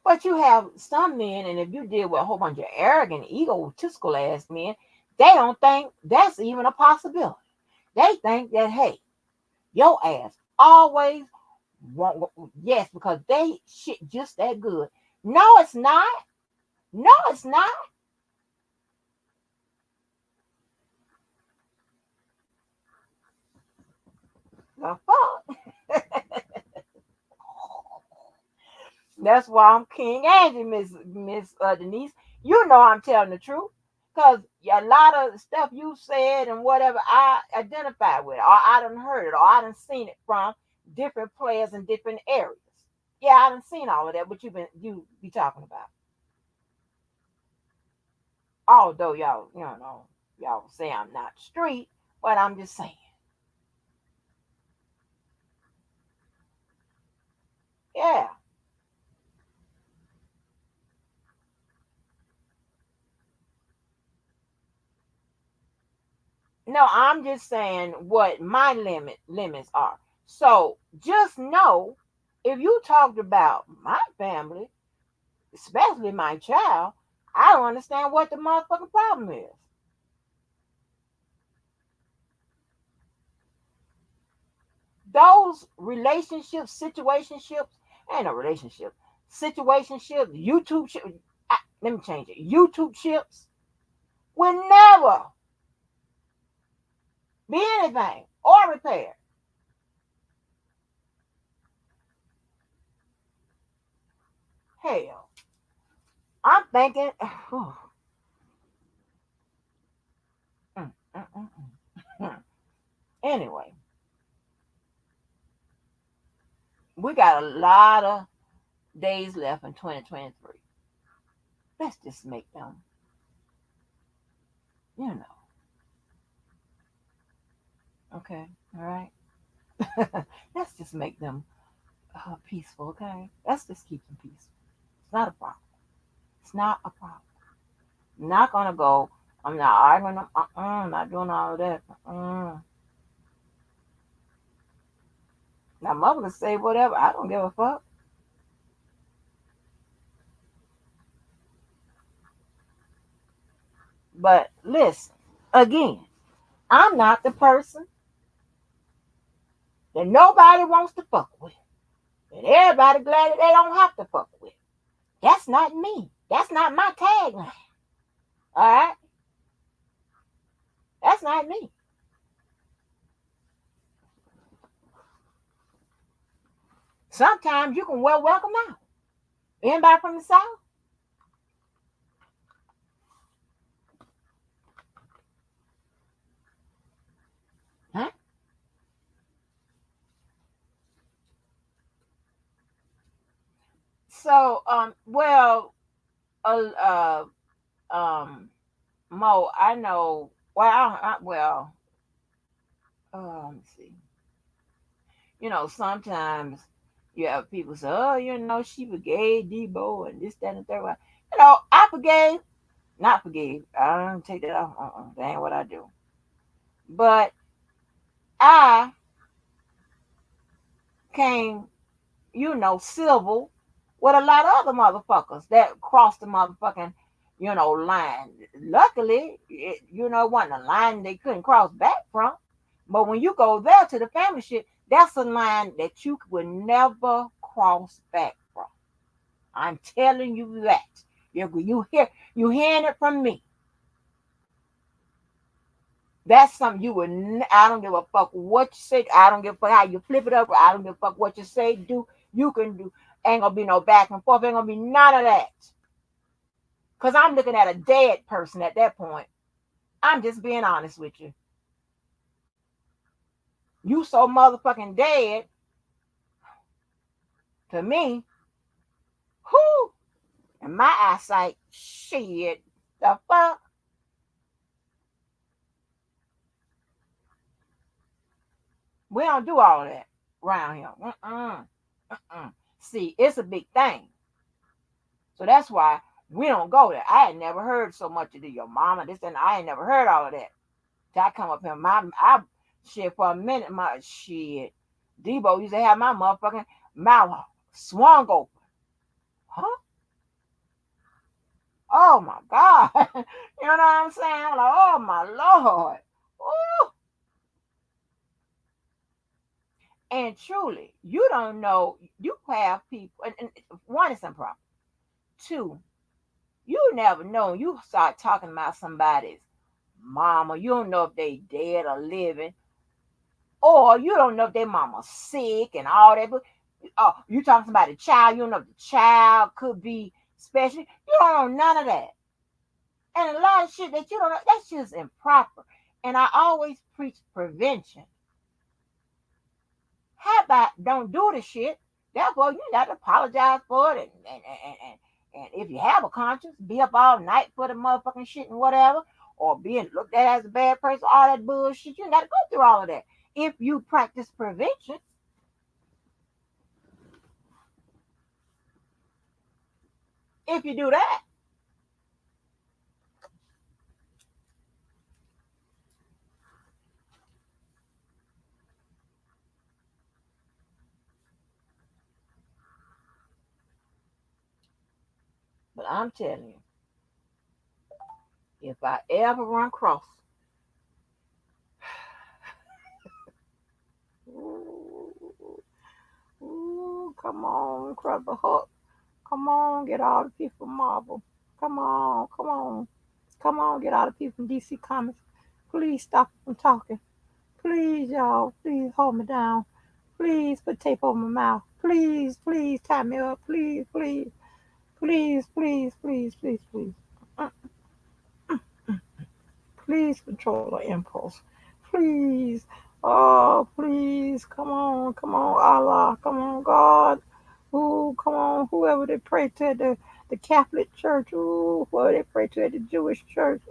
But you have some men, and if you deal with a whole bunch of arrogant, egotistical ass men, they don't think that's even a possibility. They think that, hey, your ass always won't, yes, because they shit just that good. No, it's not. No, it's not. The fuck? That's why I'm King Angie, Miss Denise. You know I'm telling the truth. Cause a lot of stuff you said and whatever I identify with, or I done heard it, or I done seen it from different players in different areas. Yeah, I done seen all of that, but you be talking about. Although y'all say I'm not street, but I'm just saying. Yeah. No, I'm just saying what my limits are. So just know if you talked about my family, especially my child, I don't understand what the motherfucking problem is. Those relationships, situationships, ain't no relationship. Situationships, YouTube let me change it. YouTube chips will never be anything or repair. Hell, I'm thinking, mm, mm, mm, mm. Anyway, we got a lot of days left in 2023. Let's just make them, you know, okay, all right. Let's just make them peaceful, okay? Let's just keep them peaceful. It's not a problem. It's not a problem. I'm not gonna go. I'm not arguing. I'm not doing all of that. Now, mother can say whatever. I don't give a fuck. But listen, again, I'm not the person that nobody wants to fuck with. And everybody glad that they don't have to fuck with. That's not me. That's not my tagline. All right? That's not me. Sometimes you can well welcome out. Anybody from the South? Huh? So, uh, um, Mo, I know. Well, Let me see. Sometimes you have people say, oh, she forgave Debo and this, that, and the third one. I forgave, not forgave. I don't take that off. That ain't what I do. But I came, civil with a lot of other motherfuckers that crossed the motherfucking, line. Luckily, it wasn't a line they couldn't cross back from. But when you go there to the family shit, that's a line that you would never cross back from. I'm telling you that. You hearing it from me. That's something you would. I don't give a fuck what you say. I don't give a fuck how you flip it up. I don't give a fuck what you say. Do you can do. Ain't gonna be no back and forth. Ain't gonna be none of that. Cause I'm looking at a dead person at that point. I'm just being honest with you. You so motherfucking dead to me. Who? And my eyesight, shit. The fuck? We don't do all of that around here. See, it's a big thing. So that's why we don't go there. I had never heard so much of your mama, this and I ain't never heard all of that. Till I come up here, I shit for a minute, my shit. Debo used to have my motherfucking mouth swung open. Huh? Oh my God. You know what I'm saying? I'm like, oh my Lord. Ooh. And truly, you don't know, you have people, and one is improper. Two, you never know. You start talking about somebody's mama, you don't know if they dead or living, or you don't know if their mama's sick and all that. But you talking about a child, you don't know if the child could be special. You don't know none of that. And a lot of shit that you don't know, that's just improper. And I always preach prevention. How about don't do the shit? Therefore, you got to apologize for it. And if you have a conscience, be up all night for the motherfucking shit and whatever, or being looked at as a bad person, all that bullshit. You got to go through all of that. If you practice prevention, if you do that, but I'm telling you, if I ever run across, ooh, ooh, come on, Incredible Hulk. Come on, get all the people from Marvel. Come on, come on. Come on, get all the people from DC Comics. Please stop from talking. Please, y'all, please hold me down. Please put tape over my mouth. Please, please tie me up. Please, please, please, please, please, please, please. Uh, Please control the impulse. Please. Oh, please. Come on, Allah. Come on, God. Ooh, come on. Whoever they pray to at the Catholic Church. Ooh, whoever they pray to at the Jewish church.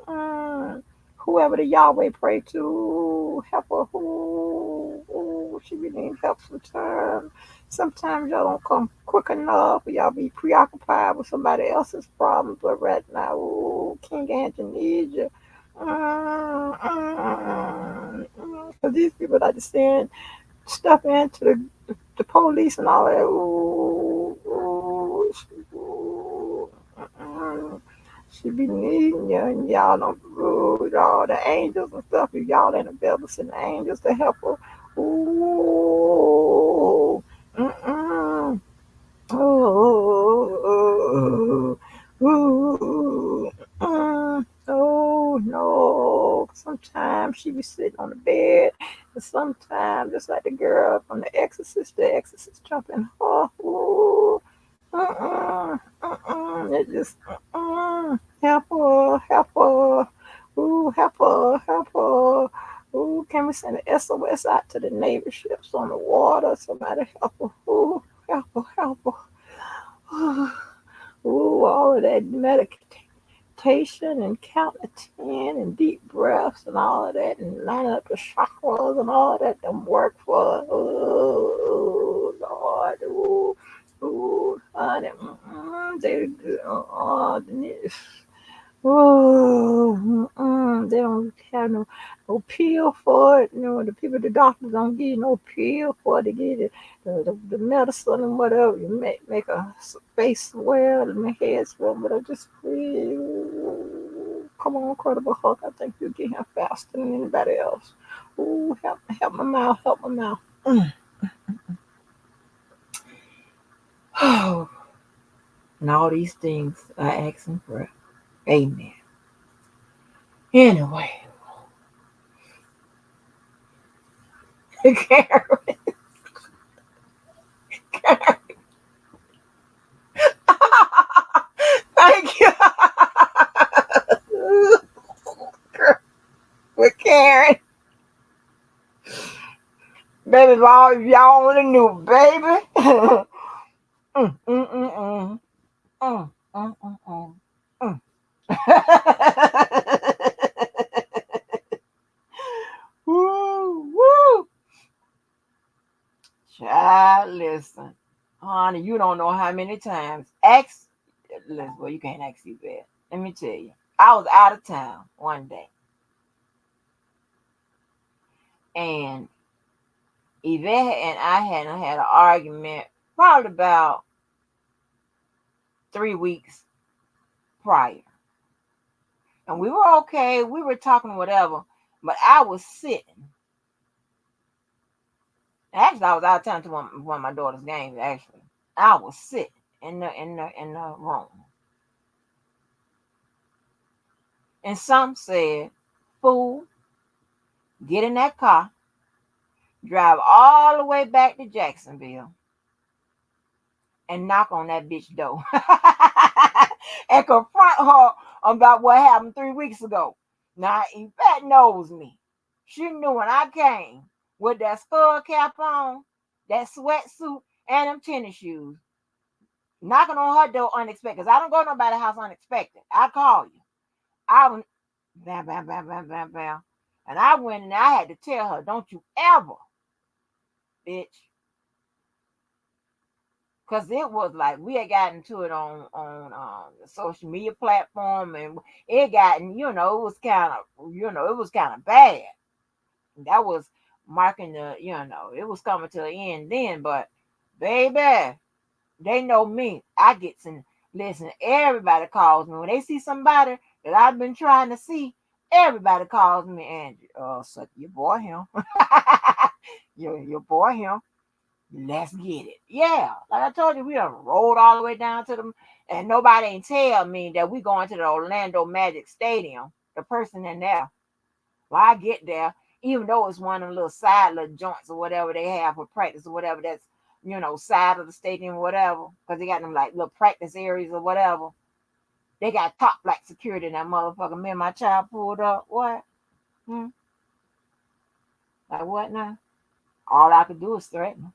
Whoever the Yahweh pray to. Ooh, help her. Ooh, ooh, she be needing help sometimes. Sometimes y'all don't come quick enough. Y'all be preoccupied with somebody else's problems. But right now, ooh, King Anthony needs you. Because these people like to send stuff into the police and all that. Ooh, ooh, ooh, she be needing you, and y'all don't. Ooh, all the angels and stuff. If y'all ain't available, send the angels to help her. Ooh, mm-mm. Oh, ooh, oh no. Sometimes she be sitting on the bed, and sometimes just like the girl from the Exorcist jumping her. Ooh, it just, help her, help her. Ooh, help her, help her. Ooh, can we send an SOS out to the Navy ships on the water? Somebody help her. Ooh, help her, help her. Ooh, all of that medication meditation and count to 10 and deep breaths and all of that and line up the chakras and all of that them work for. Oh, Lord. Oh, oh, honey. They don't have no pill for it. You know, the people, the doctors don't give you no pill for it. They give you the medicine and whatever. You make a face swell and my head swell, but I just feel, come on, Incredible Hulk. I think you get here faster than anybody else. Ooh, help my mouth, help my mouth. Oh, and all these things I ask in prayer. Amen. Anyway, Karen, thank you. With Karen. Baby, if y'all only knew, baby. Mm, mm, mm, mm. Mm, mm, mm, mm. Mm. Woo, woo. Child, listen. Honey, you don't know how many times. Listen, well, you can't ask you that. Let me tell you. I was out of town one day, and Yvette and I had an argument probably about 3 weeks prior. And we were okay. We were talking whatever, but I was sitting. Actually, I was out of town to one of my daughter's games. Actually, I was sitting in the room, and some said, "Fool, get in that car, drive all the way back to Jacksonville, and knock on that bitch door, and confront her about what happened 3 weeks ago." Now, Yvette knows me. She knew when I came with that skull cap on, that sweatsuit, and them tennis shoes, knocking on her door unexpected. 'Cause I don't go to nobody's house unexpected. I call you. I went bam, bam, bam, bam, bam, bam. And I went and I had to tell her, don't you ever, bitch. Cause it was like we had gotten into it on the social media platform, and it gotten, it was kind of bad. That was marking it was coming to an end then. But baby, they know me. I get to listen. Everybody calls me when they see somebody that I've been trying to see. Everybody calls me, Angie. So your boy him, your boy him. Let's get it. Yeah, like I told you, we done rolled all the way down to them, and nobody ain't tell me that we going to the Orlando Magic Stadium. The person in there. Well, I get there, even though it's one of them little side little joints or whatever they have for practice or whatever that's, side of the stadium or whatever, because they got them like little practice areas or whatever. They got top black security in that motherfucker. Me and my child pulled up. What? Hmm? Like what now? All I could do is threaten them.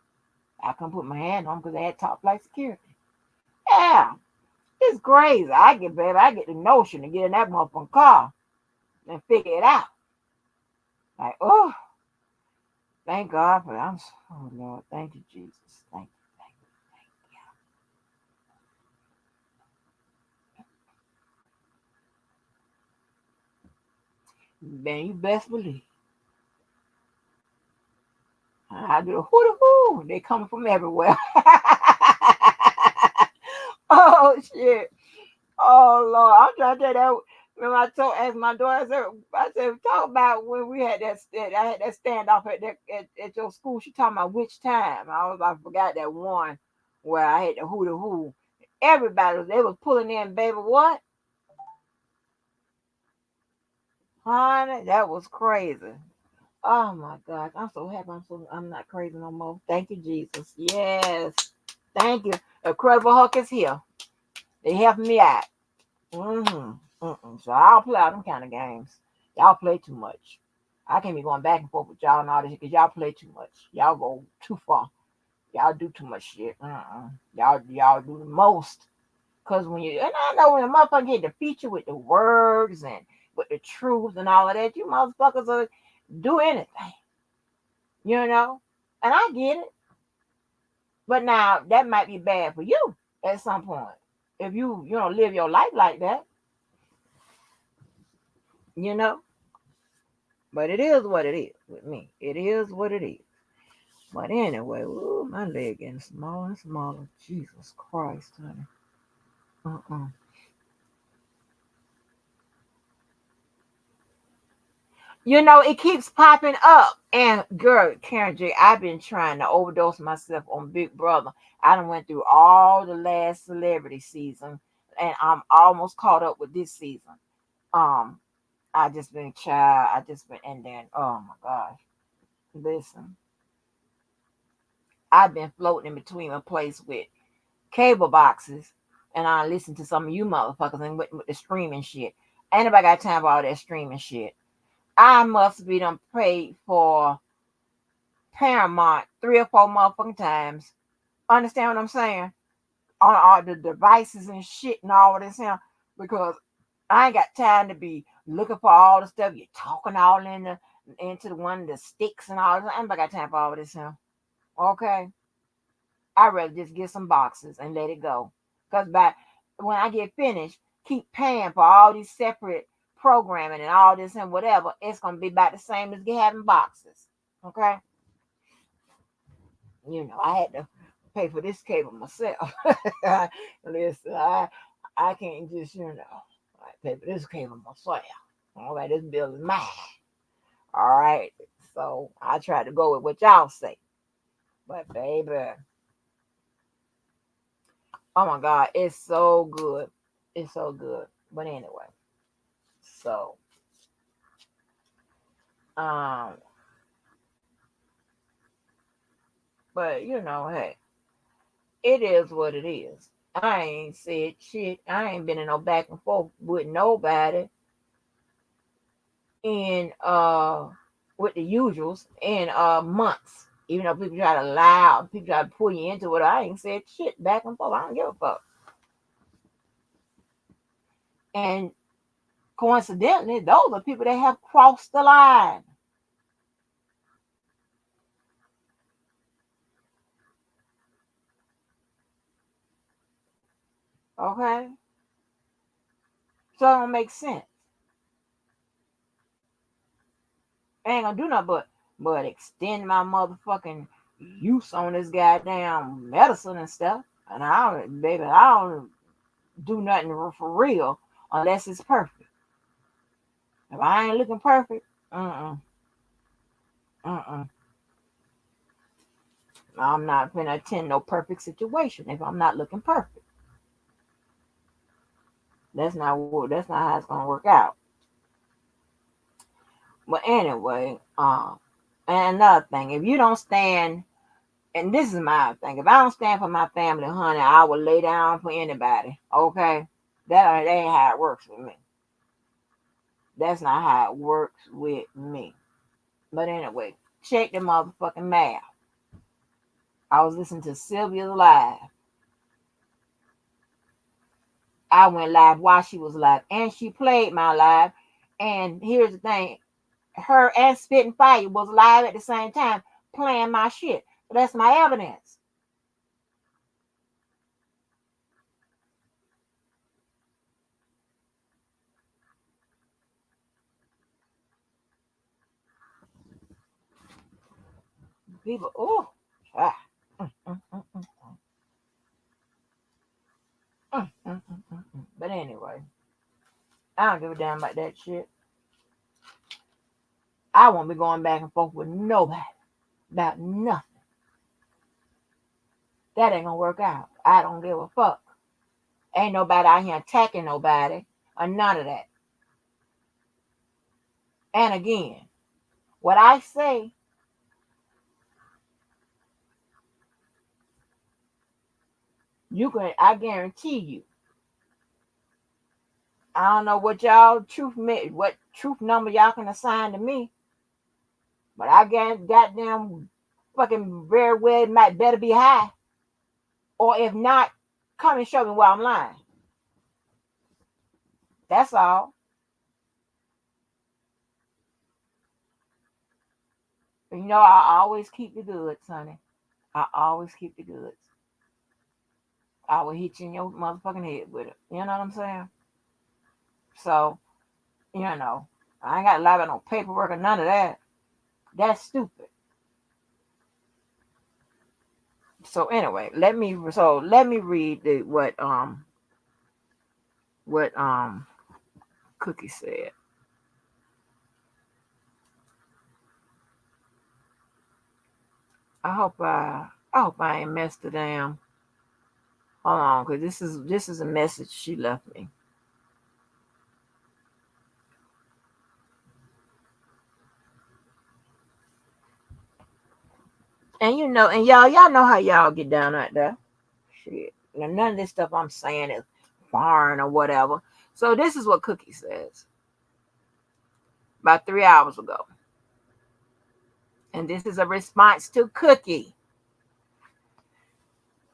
I couldn't put my hand on them because they had top black security. Yeah, it's crazy. I get the notion to get in that motherfucking car and figure it out. Like, oh, thank God for that. Oh Lord, thank you, Jesus. Thank you, thank you, thank you. Man, you best believe. I do the hoo hoo. They coming from everywhere. Oh shit. Oh Lord. I'm trying to tell you that when I told asked my daughter, I said, talk about when we had I had that standoff at your school. She talking about which time. I forgot that one where I had the hoo. Everybody they was pulling in, baby. What? Honey, that was crazy. Oh my God. I'm so happy I'm not crazy no more. Thank you, Jesus. Yes. Thank you. Incredible Hulk is here. They helping me out. Mm-hmm. Mm-mm. So I don't play all them kind of games. Y'all play too much. I can't be going back and forth with y'all and all this because y'all play too much. Y'all go too far. Y'all do too much shit. Y'all do the most. Cause when you and I know when a motherfucker get to feature with the words and with the truth and all of that, you motherfuckers will do anything, you know. And I get it, but now that might be bad for you at some point if you don't live your life like that, you know. But it is what it is with me. It is what it is. But anyway, ooh, my leg getting smaller and smaller. Jesus Christ, honey. Uh-uh. You know, it keeps popping up. And girl, Karen J, I've been trying to overdose myself on Big Brother. I done went through all the last celebrity season, and I'm almost caught up with this season. Um, I just been child. I just been and then oh my gosh, listen, I've been floating in between a place with cable boxes, and I listen to some of you motherfuckers and with the streaming shit. Ain't nobody got time for all that streaming shit. I must be done paid for Paramount 3 or 4 motherfucking times. Understand what I'm saying? On all the devices and shit and all of this here. Because I ain't got time to be looking for all the stuff you're talking all into the one of the sticks and all this. I ain't got time for all of this here. Okay? I'd rather just get some boxes and let it go. Because by when I get finished, keep paying for all these separate programming and all this and whatever, it's gonna be about the same as having boxes. Okay? I had to pay for this cable myself. Listen, I can't just, I pay for this cable myself. All right, this bill is mine. All right. So I try to go with what y'all say. But baby, oh my God, it's so good. It's so good. But anyway, so um, but hey, it is what it is. I ain't said shit. I ain't been in no back and forth with nobody in with the usuals in months. Even though people try to lie, people try to pull you into it, I ain't said shit back and forth. I don't give a fuck. And coincidentally, those are people that have crossed the line. Okay, so it don't make sense. I ain't gonna do nothing but extend my motherfucking use on this goddamn medicine and stuff. And baby, I don't do nothing for real unless it's perfect. If I ain't looking perfect, uh-uh, uh-uh. I'm not gonna attend no perfect situation if I'm not looking perfect. That's not how it's gonna work out. But anyway, and another thing, if you don't stand, and this is my thing, if I don't stand for my family, honey, I will lay down for anybody. Okay, that ain't how it works with me. That's not how it works with me. But anyway, check the motherfucking math. I was listening to Sylvia's live. I went live while she was live, and she played my live. And here's the thing: her and Spitting Fire was live at the same time playing my shit. So that's my evidence. People, oh, ah, mm, mm, mm, mm, but anyway, I don't give a damn about that shit. I won't be going back and forth with nobody about nothing. That ain't gonna work out. I don't give a fuck. Ain't nobody out here attacking nobody or none of that. And again, what I say, I guarantee you. I don't know what y'all what truth number y'all can assign to me, but I got goddamn fucking very well it might better be high. Or if not, come and show me where I'm lying. That's all. And I always keep the goods, honey. I always keep the goods. I will hit you in your motherfucking head with it. You know what I'm saying? So, you know, I ain't got to lie about no paperwork or none of that. That's stupid. So anyway, let me read what Cookie said. I hope I ain't messed the damn. Hold on, cause this is a message she left me. And and y'all know how y'all get down out there. Shit. Now, none of this stuff I'm saying is foreign or whatever. So this is what Cookie says about 3 hours ago. And this is a response to Cookie.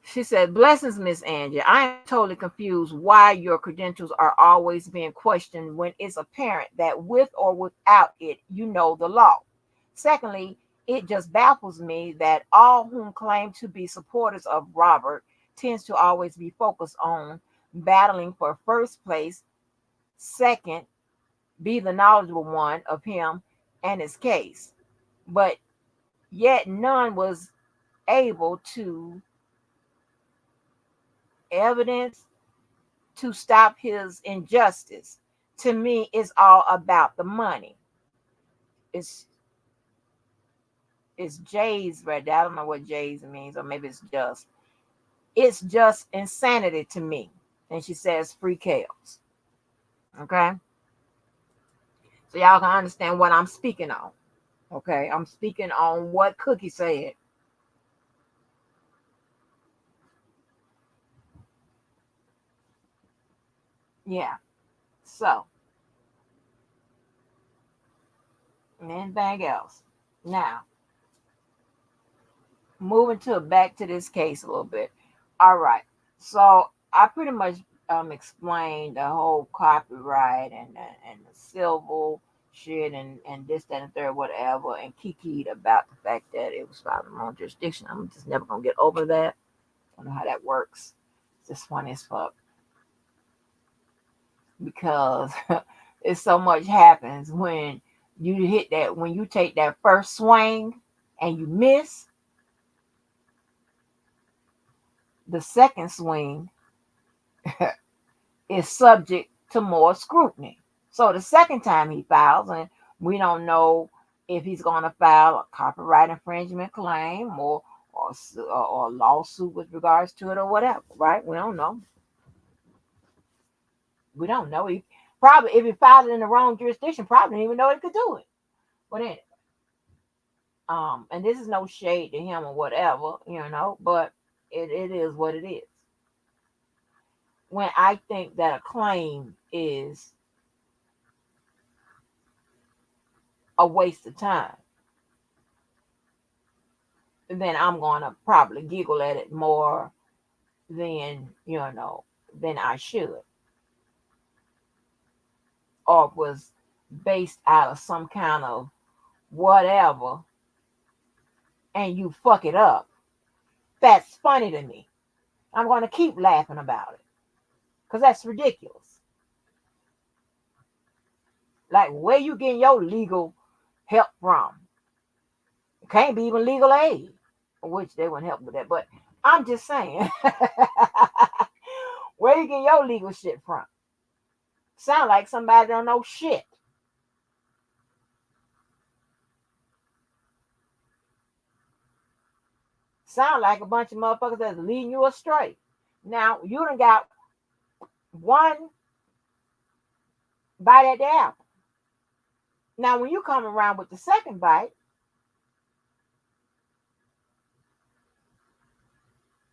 She said, "Blessings, Miss Angie. I am totally confused why your credentials are always being questioned when it's apparent that with or without it, you know the law. Secondly, it just baffles me that all whom claim to be supporters of Robert tends to always be focused on battling for first place, second, be the knowledgeable one of him and his case. But yet none was able to evidence to stop his injustice. To me, it's all about the money. It's it's Jay's right there. I don't know what Jay's means, or maybe it's just. It's just insanity to me." And she says free chaos. Okay. So y'all can understand what I'm speaking on. Okay. I'm speaking on what Cookie said. Yeah. So, anything else? Now, moving to back to this case a little bit. All right. So I pretty much explained the whole copyright and the civil shit and this, that, and third, whatever, and kikied about the fact that it was filed in my own jurisdiction. I'm just never gonna get over that. I don't know how that works. It's just funny as fuck because it's so much happens when you hit that when you take that first swing and you miss the second swing is subject to more scrutiny. So the second time he files, and we don't know if he's going to file a copyright infringement claim or a lawsuit with regards to it or whatever, right? We don't know. We don't know. He probably, if he filed it in the wrong jurisdiction, probably didn't even know he could do it. But anyway, and this is no shade to him or whatever, but it is what it is. When I think that a claim is a waste of time, then I'm gonna probably giggle at it more than than I should, or was based out of some kind of whatever, and you fuck it up. That's funny to me. I'm gonna keep laughing about it because that's ridiculous. Like, where you getting your legal help from? It can't be even legal aid, which they wouldn't help with that. But I'm just saying, where you getting your legal shit from? Sound like somebody don't know shit. Sound like a bunch of motherfuckers that's leading you astray. Now, you done got one bite at the apple. Now, when you come around with the second bite,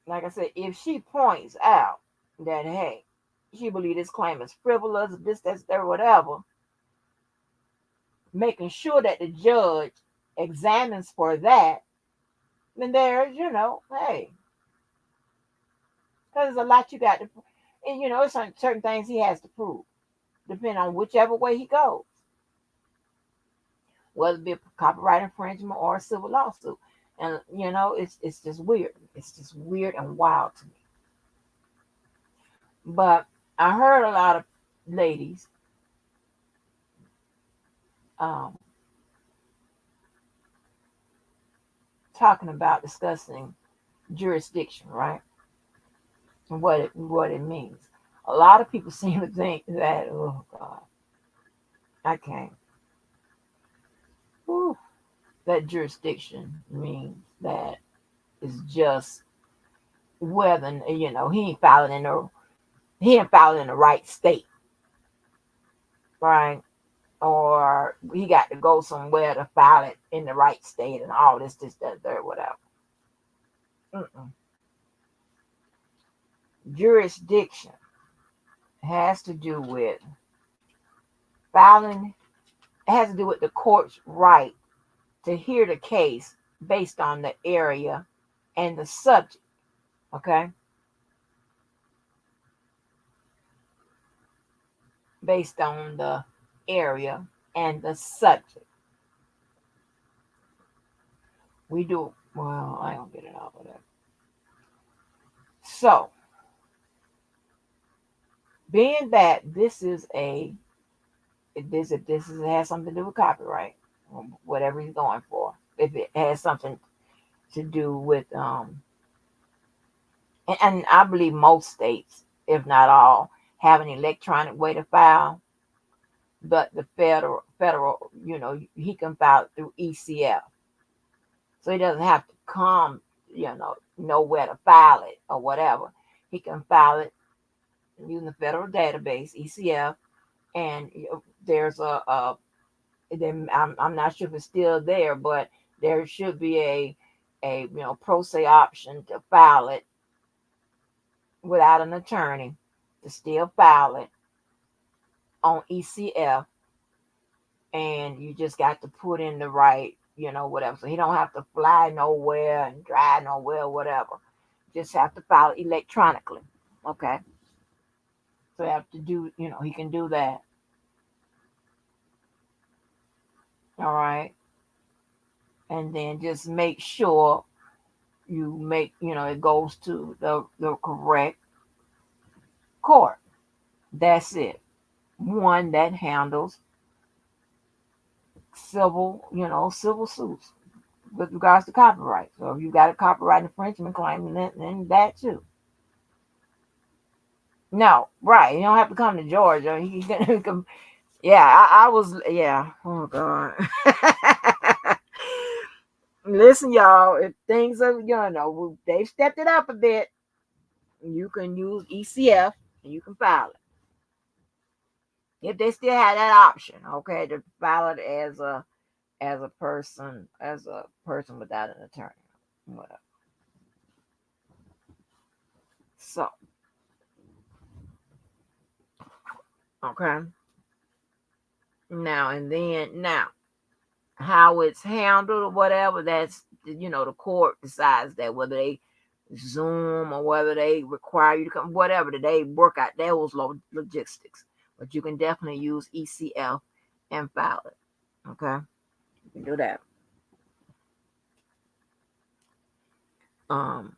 like I said, if she points out that, hey, she believes this claim is frivolous, this, that, whatever, making sure that the judge examines for that, then there's, hey, because there's a lot you got to, and, it's certain things he has to prove. depending on whichever way he goes, whether it be a copyright infringement or a civil lawsuit. And it's just weird. It's just weird and wild to me. But I heard a lot of ladies um, talking about discussing jurisdiction, right? And what it means. A lot of people seem to think that, oh God, I can't. Whew, that jurisdiction means that it's just whether he ain't filing in the right state, right? Or he got to go somewhere to file it in the right state and all this, that, there, whatever. Mm-mm. Jurisdiction has to do with filing. It has to do with the court's right to hear the case based on the area and the subject. Okay, based on the area and the subject. We do well. I don't get it all of that. So, being that this is a if this has something to do with copyright, whatever he's going for, if it has something to do with and I believe most states, if not all, have an electronic way to file, but the federal, he can file it through ECF, so he doesn't have to come, know where to file it or whatever. He can file it using the federal database ECF, and there's then I'm not sure if it's still there, but there should be a pro se option to file it without an attorney, to still file it on ECF, and you just got to put in the right, whatever. So he don't have to fly nowhere and drive nowhere, whatever. Just have to file it electronically. Okay. So you have to do, he can do that. All right. And then just make sure it goes to the correct court. That's it. One that handles civil suits with regards to copyright. So if you got a copyright infringement claim, then that too. No, right. You don't have to come to Georgia. He can, yeah, I was, yeah. Oh God. Listen, y'all. If things are, they've stepped it up a bit. You can use ECF and you can file it. If they still had that option, okay, to file it as a person without an attorney, whatever. So, okay. Now, how it's handled or whatever, that's the court decides that, whether they Zoom or whether they require you to come, whatever, they work out those logistics. But you can definitely use ECF and file it. Okay, you can do that. Um,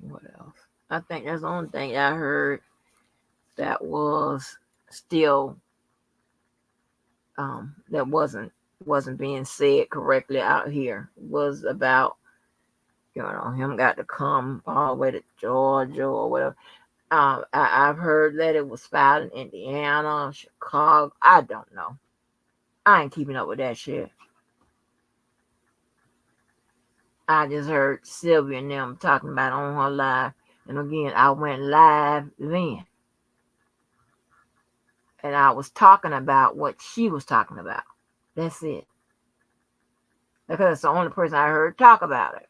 what else? I think that's the only thing I heard that was still that wasn't being said correctly out here, was about him got to come all the way to Georgia or whatever. I've heard that it was filed in Indiana, Chicago. I don't know. I ain't keeping up with that shit. I just heard Sylvia and them talking about it on her live. And again, I went live then. And I was talking about what she was talking about. That's it. Because it's the only person I heard talk about it.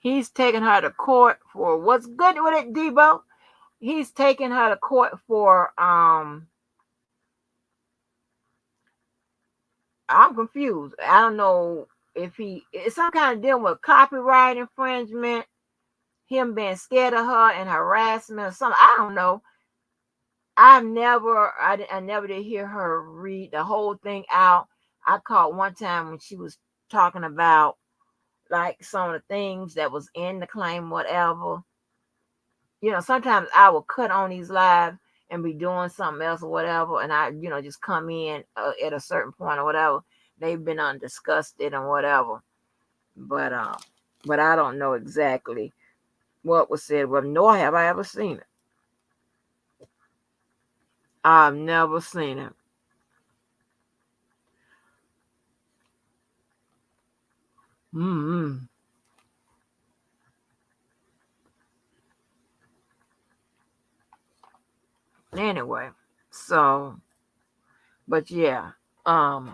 He's taking her to court for what's good with it, Debo. He's taking her to court for I'm confused. I don't know. if he it's some kind of deal with copyright infringement, him being scared of her and harassment or something. I don't know. I never did hear her read the whole thing out. I caught one time when she was talking about like some of the things that was in the claim, whatever. Sometimes I will cut on these lives and be doing something else or whatever, and I just come in at a certain point or whatever. They've been undisgusted and whatever, but I don't know exactly what was said. Well, nor have I ever seen it. I've never seen it. Mm-hmm. Anyway, so but yeah, um,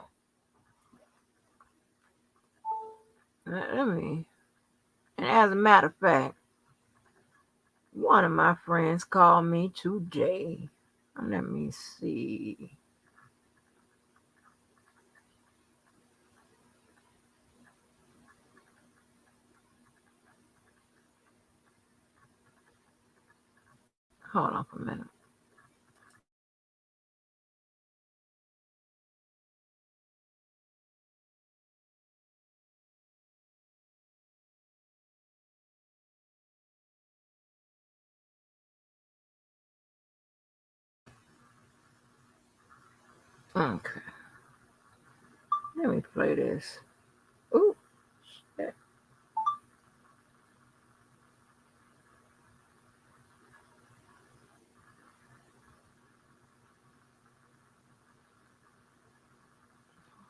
let me. And as a matter of fact, one of my friends called me today. Let me see. Hold on for a minute. Okay, let me play this. Ooh, shit.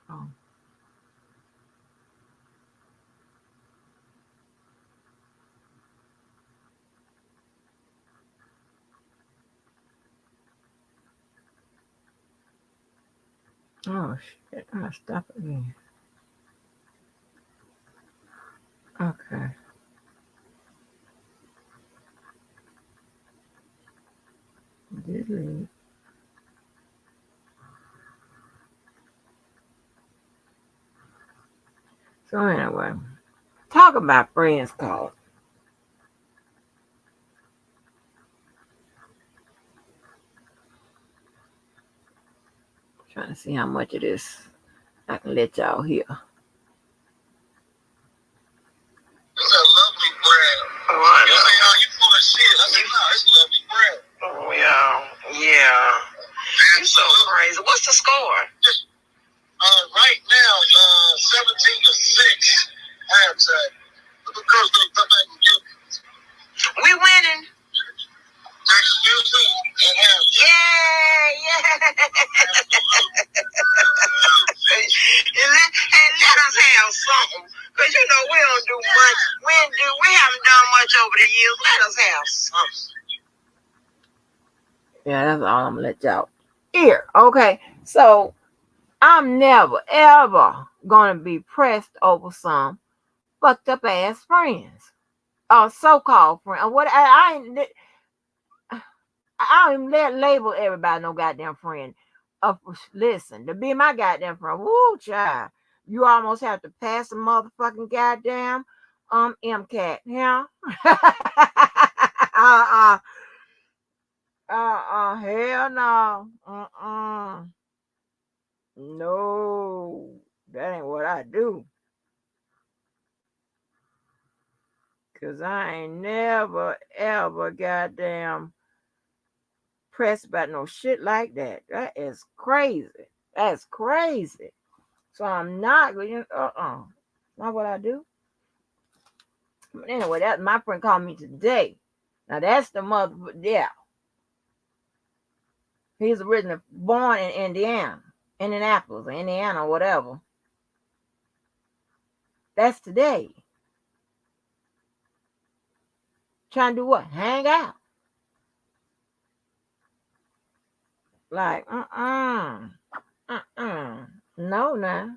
Oh, oh shit. I stop it again. Okay. Delete. So anyway, talk about friends call. Trying to see how much it is. I can let y'all hear. It's a lovely bread. What? You say, oh, you full of shit. I said, no, it's lovely bread. Oh, yeah. Yeah. You so crazy. What's the score? Right now, 17-6. Halftime. The girls gonna come back and get me. We winning. Yeah, yeah. And let us have something. Because we don't do much. We haven't done much over the years. Let us have something. Yeah, that's all I'm gonna let y'all hear. Okay, so I'm never ever gonna be pressed over some fucked up ass friends or so-called friends. What I don't even label everybody no goddamn friend. Listen, to be my goddamn friend, woo, child, you almost have to pass a motherfucking goddamn MCAT, yeah. uh hell no, no, that ain't what I do. Cause I ain't never ever goddamn pressed about no shit like that. That is crazy. That's crazy. So I'm not going. Not what I do. But anyway, that my friend called me today. Now that's the mother. Yeah, he's originally born in Indiana, Indianapolis, or Indiana, whatever. That's today. Trying to do what? Hang out. Like, no, nah.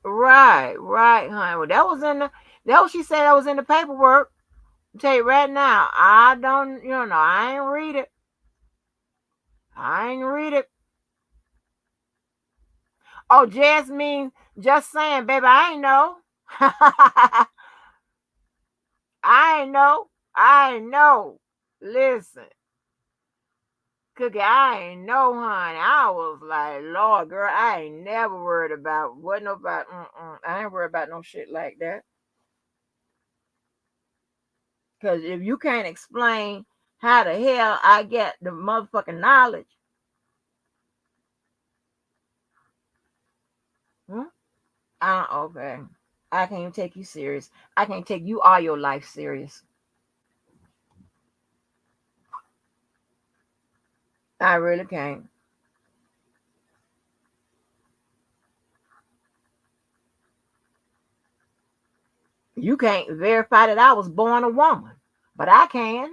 Right, right, honey. Well, that was in the. That was she said that was in the paperwork. Tell you right now, I don't, I ain't read it. I ain't read it. Oh, Jasmine, just saying, baby, I ain't know. I ain't know. I ain't know. Listen, Cookie, I ain't know, honey. I was like, Lord, girl, I ain't never worried about what nobody. I ain't worried about no shit like that. Cause if you can't explain how the hell I get the motherfucking knowledge, hmm? Okay. I can't even take you serious. I can't take you all your life serious. I really can't. You can't verify that I was born a woman, but I can.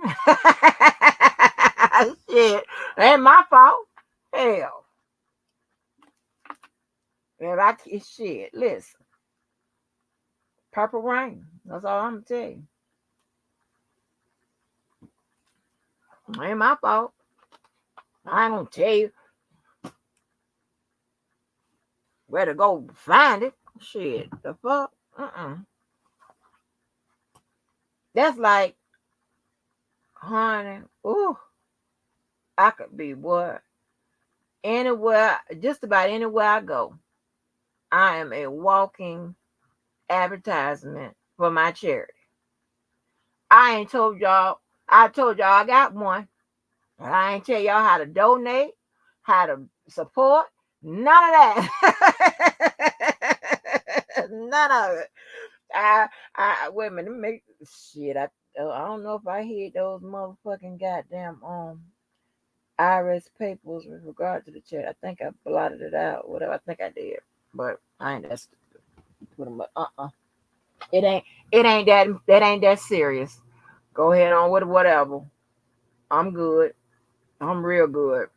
Shit, ain't my fault. Hell, if shit, listen, purple rain. That's all I'm gonna tell you. Ain't my fault. I ain't gonna tell you where to go find it. Shit, the fuck. That's like, honey. Ooh, I could be what anywhere, just about anywhere I go. I am a walking advertisement for my charity. I ain't told y'all. I told y'all I got one, but I ain't tell y'all how to donate, how to support. None of that. None of it. Wait a minute. Make shit. I don't know if I hid those motherfucking goddamn IRS papers with regard to the check. I think I blotted it out. Whatever. I think I did, but I ain't that stupid. Put them up. It ain't. It ain't that. That ain't that serious. Go ahead on with whatever. I'm good. I'm real good.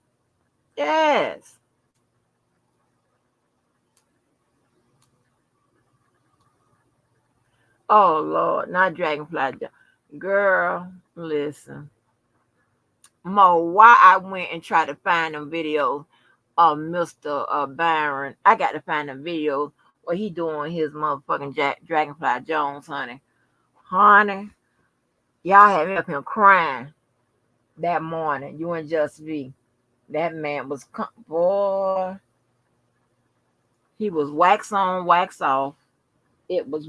Yes. Oh Lord, not dragonfly. Girl, listen. Mo, why I went and tried to find them videos of Mr. Byron. I got to find them videos where he doing his motherfucking Dragonfly Jones, honey. Honey, y'all had me up here crying that morning. You and Just V. That man was, boy, he was wax on, wax off. It was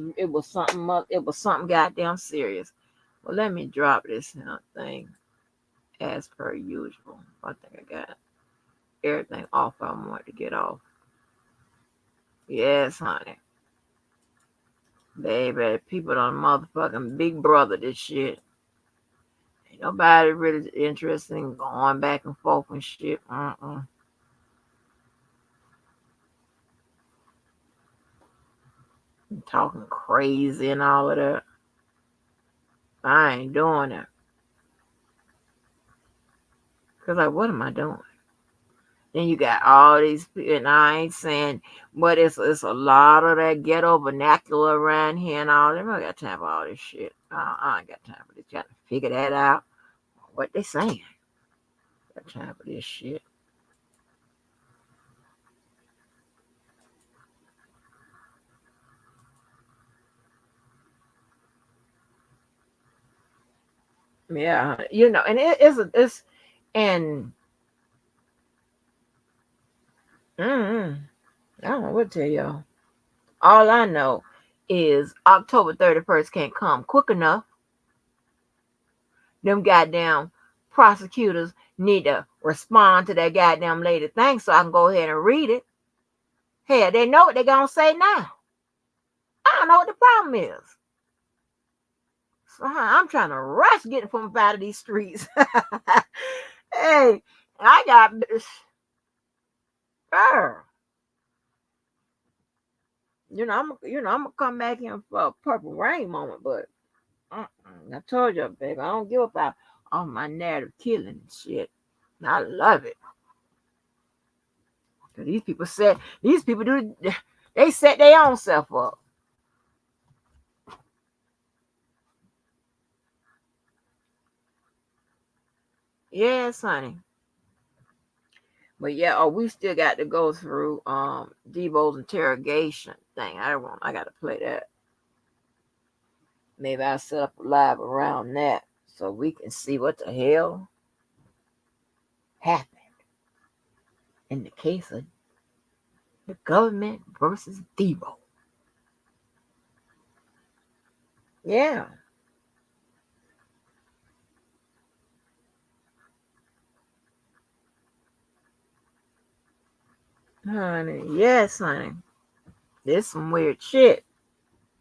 something it was something goddamn serious. Well, let me drop this thing as per usual. I think I got everything off I want to get off. Yes, honey. Baby, people don't motherfucking big brother this shit. Ain't nobody really interested in going back and forth and shit. Talking crazy and all of that. I ain't doing it. Cause like, what am I doing? Then you got all these people, and I ain't saying, but it's a lot of that ghetto vernacular around here and all. They don't got time for all this shit. I ain't got time for this. Got to figure that out. What they saying? Got time for this shit. Yeah, and it's and mm, I don't know what to tell y'all. All I know is October 31st can't come quick enough. Them goddamn prosecutors need to respond to that goddamn lady thing so I can go ahead and read it. Hell, they know what they're gonna say now. I don't know what the problem is. So I'm trying to rush getting from up out of these streets. Hey, I got girl. I'm gonna come back in for a purple rain moment, but I told you, baby, I don't give about all my narrative killing and shit. I love it. These people do, they set their own self up. Yes, honey. But yeah, oh, we still got to go through Debo's interrogation thing. I gotta play that. Maybe I'll set up a live around that so we can see what the hell happened in the case of the government versus Debo. Yeah, honey. Yes, honey. This some weird shit.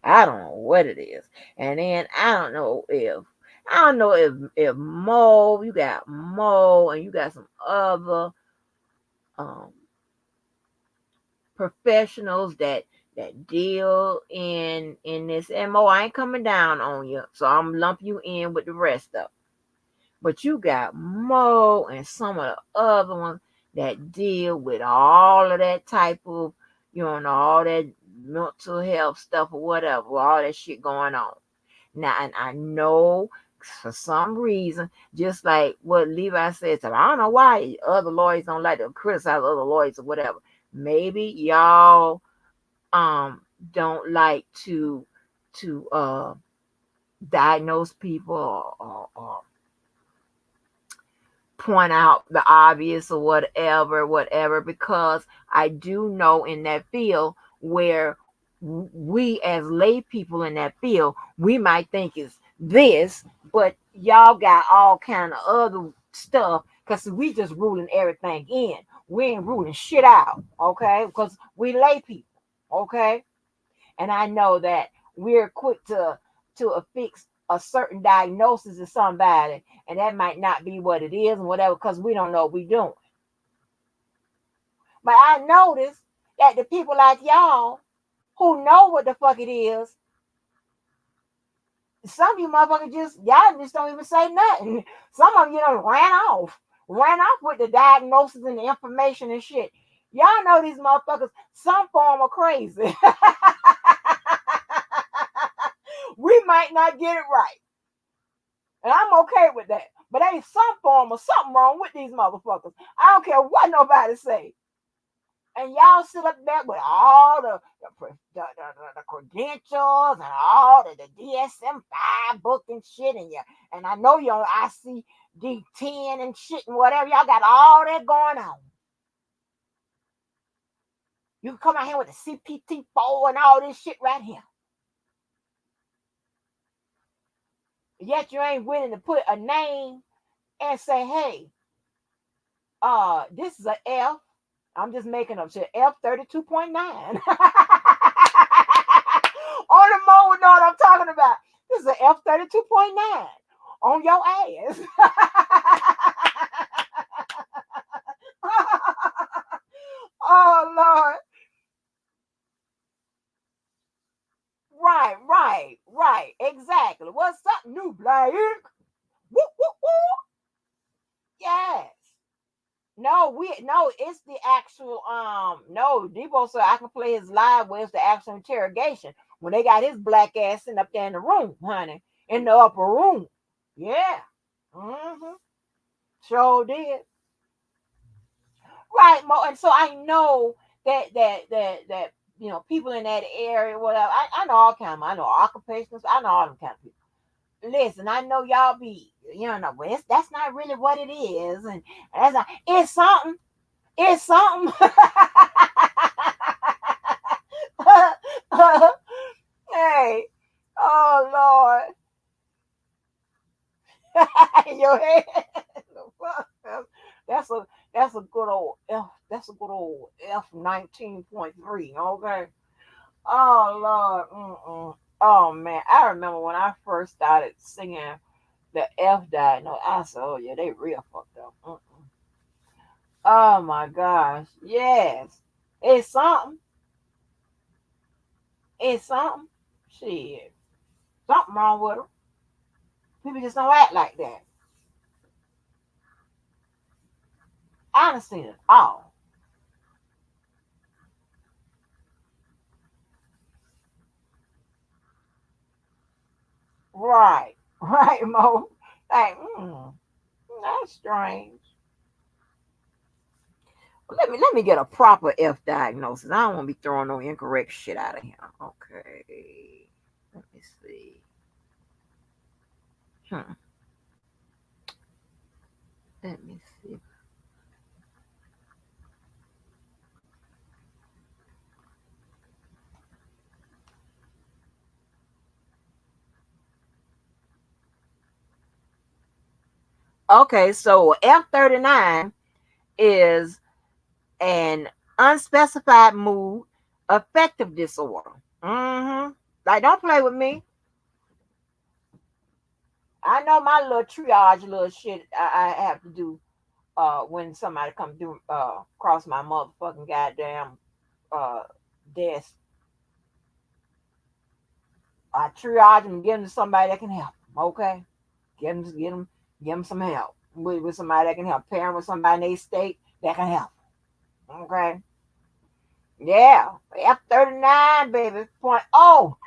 I don't know what it is. And then I don't know if Mo, you got Mo and you got some other um professionals that deal in this. And Mo, I ain't coming down on you. So I'm lump you in with the rest of them. But you got Mo and some of the other ones that deal with all of that type of, all that mental health stuff or whatever, all that shit going on. Now, and I know for some reason, just like what Levi said, so I don't know why other lawyers don't like to criticize other lawyers or whatever. Maybe y'all um don't like to diagnose people or point out the obvious or whatever, because I do know in that field where we as lay people in that field, we might think it's this, but y'all got all kind of other stuff because we just ruling everything in. We ain't ruling shit out, okay? Because we lay people, okay? And I know that we're quick to affix a certain diagnosis to somebody, and that might not be what it is and whatever, because we don't know what we're doing. But I noticed that the people like y'all who know what the fuck it is, some of you motherfuckers y'all just don't even say nothing. Some of you don't ran off with the diagnosis and the information and shit. Y'all know these motherfuckers, some form of crazy. We might not get it right. And I'm okay with that. But ain't some form of something wrong with these motherfuckers. I don't care what nobody say. And y'all sit up there with all the credentials and all the DSM-5 book and shit, and I know you're on ICD-10 and shit and whatever. Y'all got all that going on. You can come out here with the CPT-4 and all this shit right here. Yet you ain't willing to put a name and say, hey, this is a F. I'm just making up shit. F32.9. On the mode would know what I'm talking about. This is a F32.9 on your ass. Oh Lord. Right. Exactly. What's up, new Blake? Woo, woo, woo. Yes. No, it's the actual no, Debo said I can play his live where it's the actual interrogation. When they got his black ass sitting up there in the room, honey. In the upper room. Yeah. Mm-hmm. Sure did. Right, Mo. And so I know that people in that area, whatever. I know all kind of I know occupations, I know all them kind of people. Listen, I know y'all be, well, that's not really what it is, and that's not, it's something. It's something. Hey, oh Lord, your head. That's a that's a good old F. That's a good old F19.3. Okay. Oh Lord. Mm-mm. Oh man, I remember when I first started singing the F diagnose. I said, "Oh yeah, they real fucked up." Mm-mm. Oh my gosh, yes, it's something. It's something. Shit, something wrong with them. People just don't act like that. I done seen it all. Right, right, Mo. Like, That's strange. Let me get a proper F diagnosis. I don't want to be throwing no incorrect shit out of here. Okay. Let me see. Hmm. Let me see. Okay, so F39 is an unspecified mood affective disorder. Mm-hmm. Like, don't play with me. I know my little triage, little shit I have to do when somebody come through cross my motherfucking goddamn uh desk. I triage them, give them to somebody that can help them. Okay, give them some help with somebody that can help. Parent with somebody in their state that can help. Okay, yeah, F39 baby point. Oh,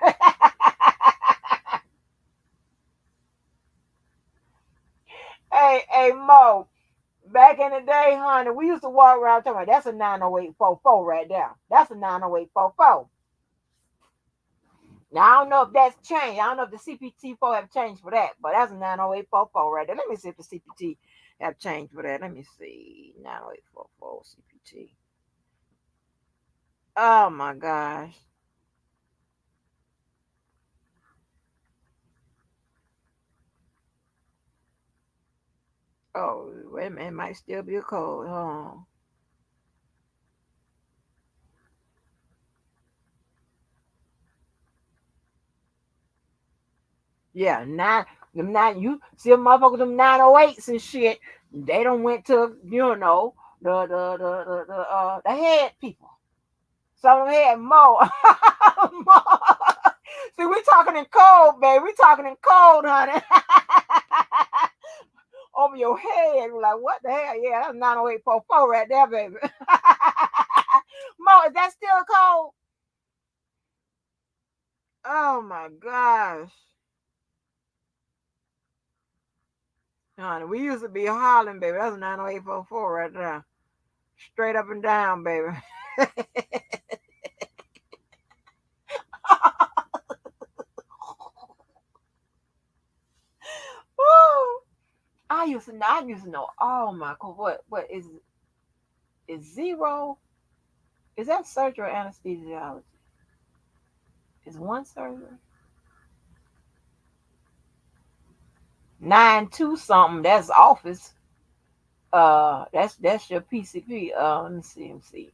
hey Mo. Back in the day, honey, we used to walk around talking about that's a 90844 right there. That's a 90844. Now I don't know if that's changed. I don't know if the CPT4 have changed for that, but that's a 90844 right there. Let me see if the CPT have changed for that. Let me see. 90844 CPT. Oh my gosh. Oh, wait a minute, it might still be a code. Oh. Yeah, them nine you see them motherfuckers them 908s and shit. They don't went to, the head people. Some of them had more. More. See, we talking in code, baby. We talking in code, honey. Over your head. We're like, what the hell? Yeah, that's 90844 right there, baby. Mo, is that still a code? Oh my gosh. Honey, we used to be hollering, baby. That's 90844 right there. Straight up and down, baby. Woo! I used to know all my code. What is zero? Is that surgery or anesthesiology? Is one surgery? 92 something, that's office. That's your PCP. Let me see.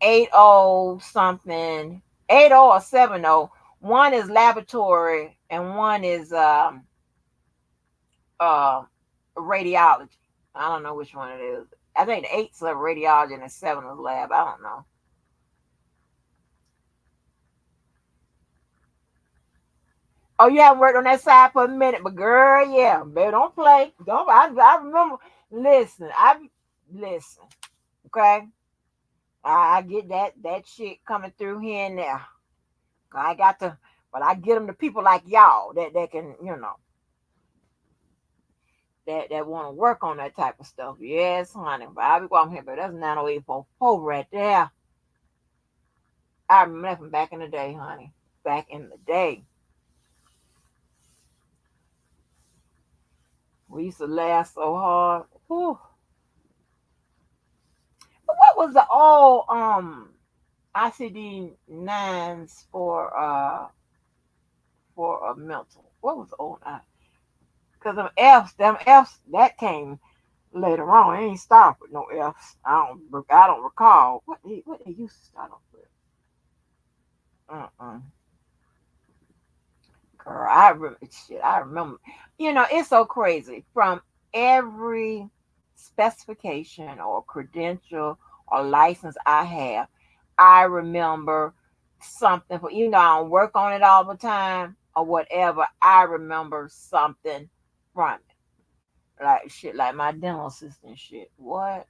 80 something. 80 or 70. One is laboratory and one is uh radiology. I don't know which one it is. I think the eight's a radiology and the seven is lab. I don't know. Oh, you haven't worked on that side for a minute, but girl, yeah, baby, don't play. Don't. I remember. Listen, listen. Okay, I get that shit coming through here and there. I got to, but I get them to people like y'all that can, that want to work on that type of stuff. Yes, honey. But I be walking here, but that's 90844 right there. I remember that from back in the day, honey. Back in the day, we used to laugh so hard. Whew. But what was the all ICD nines for a mental? What was the old I? Because them F's that came later on. It ain't start with no F's. I don't recall what they used to start off with. Uh-uh. Girl, I remember shit. I remember. It's so crazy. From every specification or credential or license I have, I remember something. For even though I don't work on it all the time or whatever, I remember something from it. Like shit, like my dental assistant shit. What?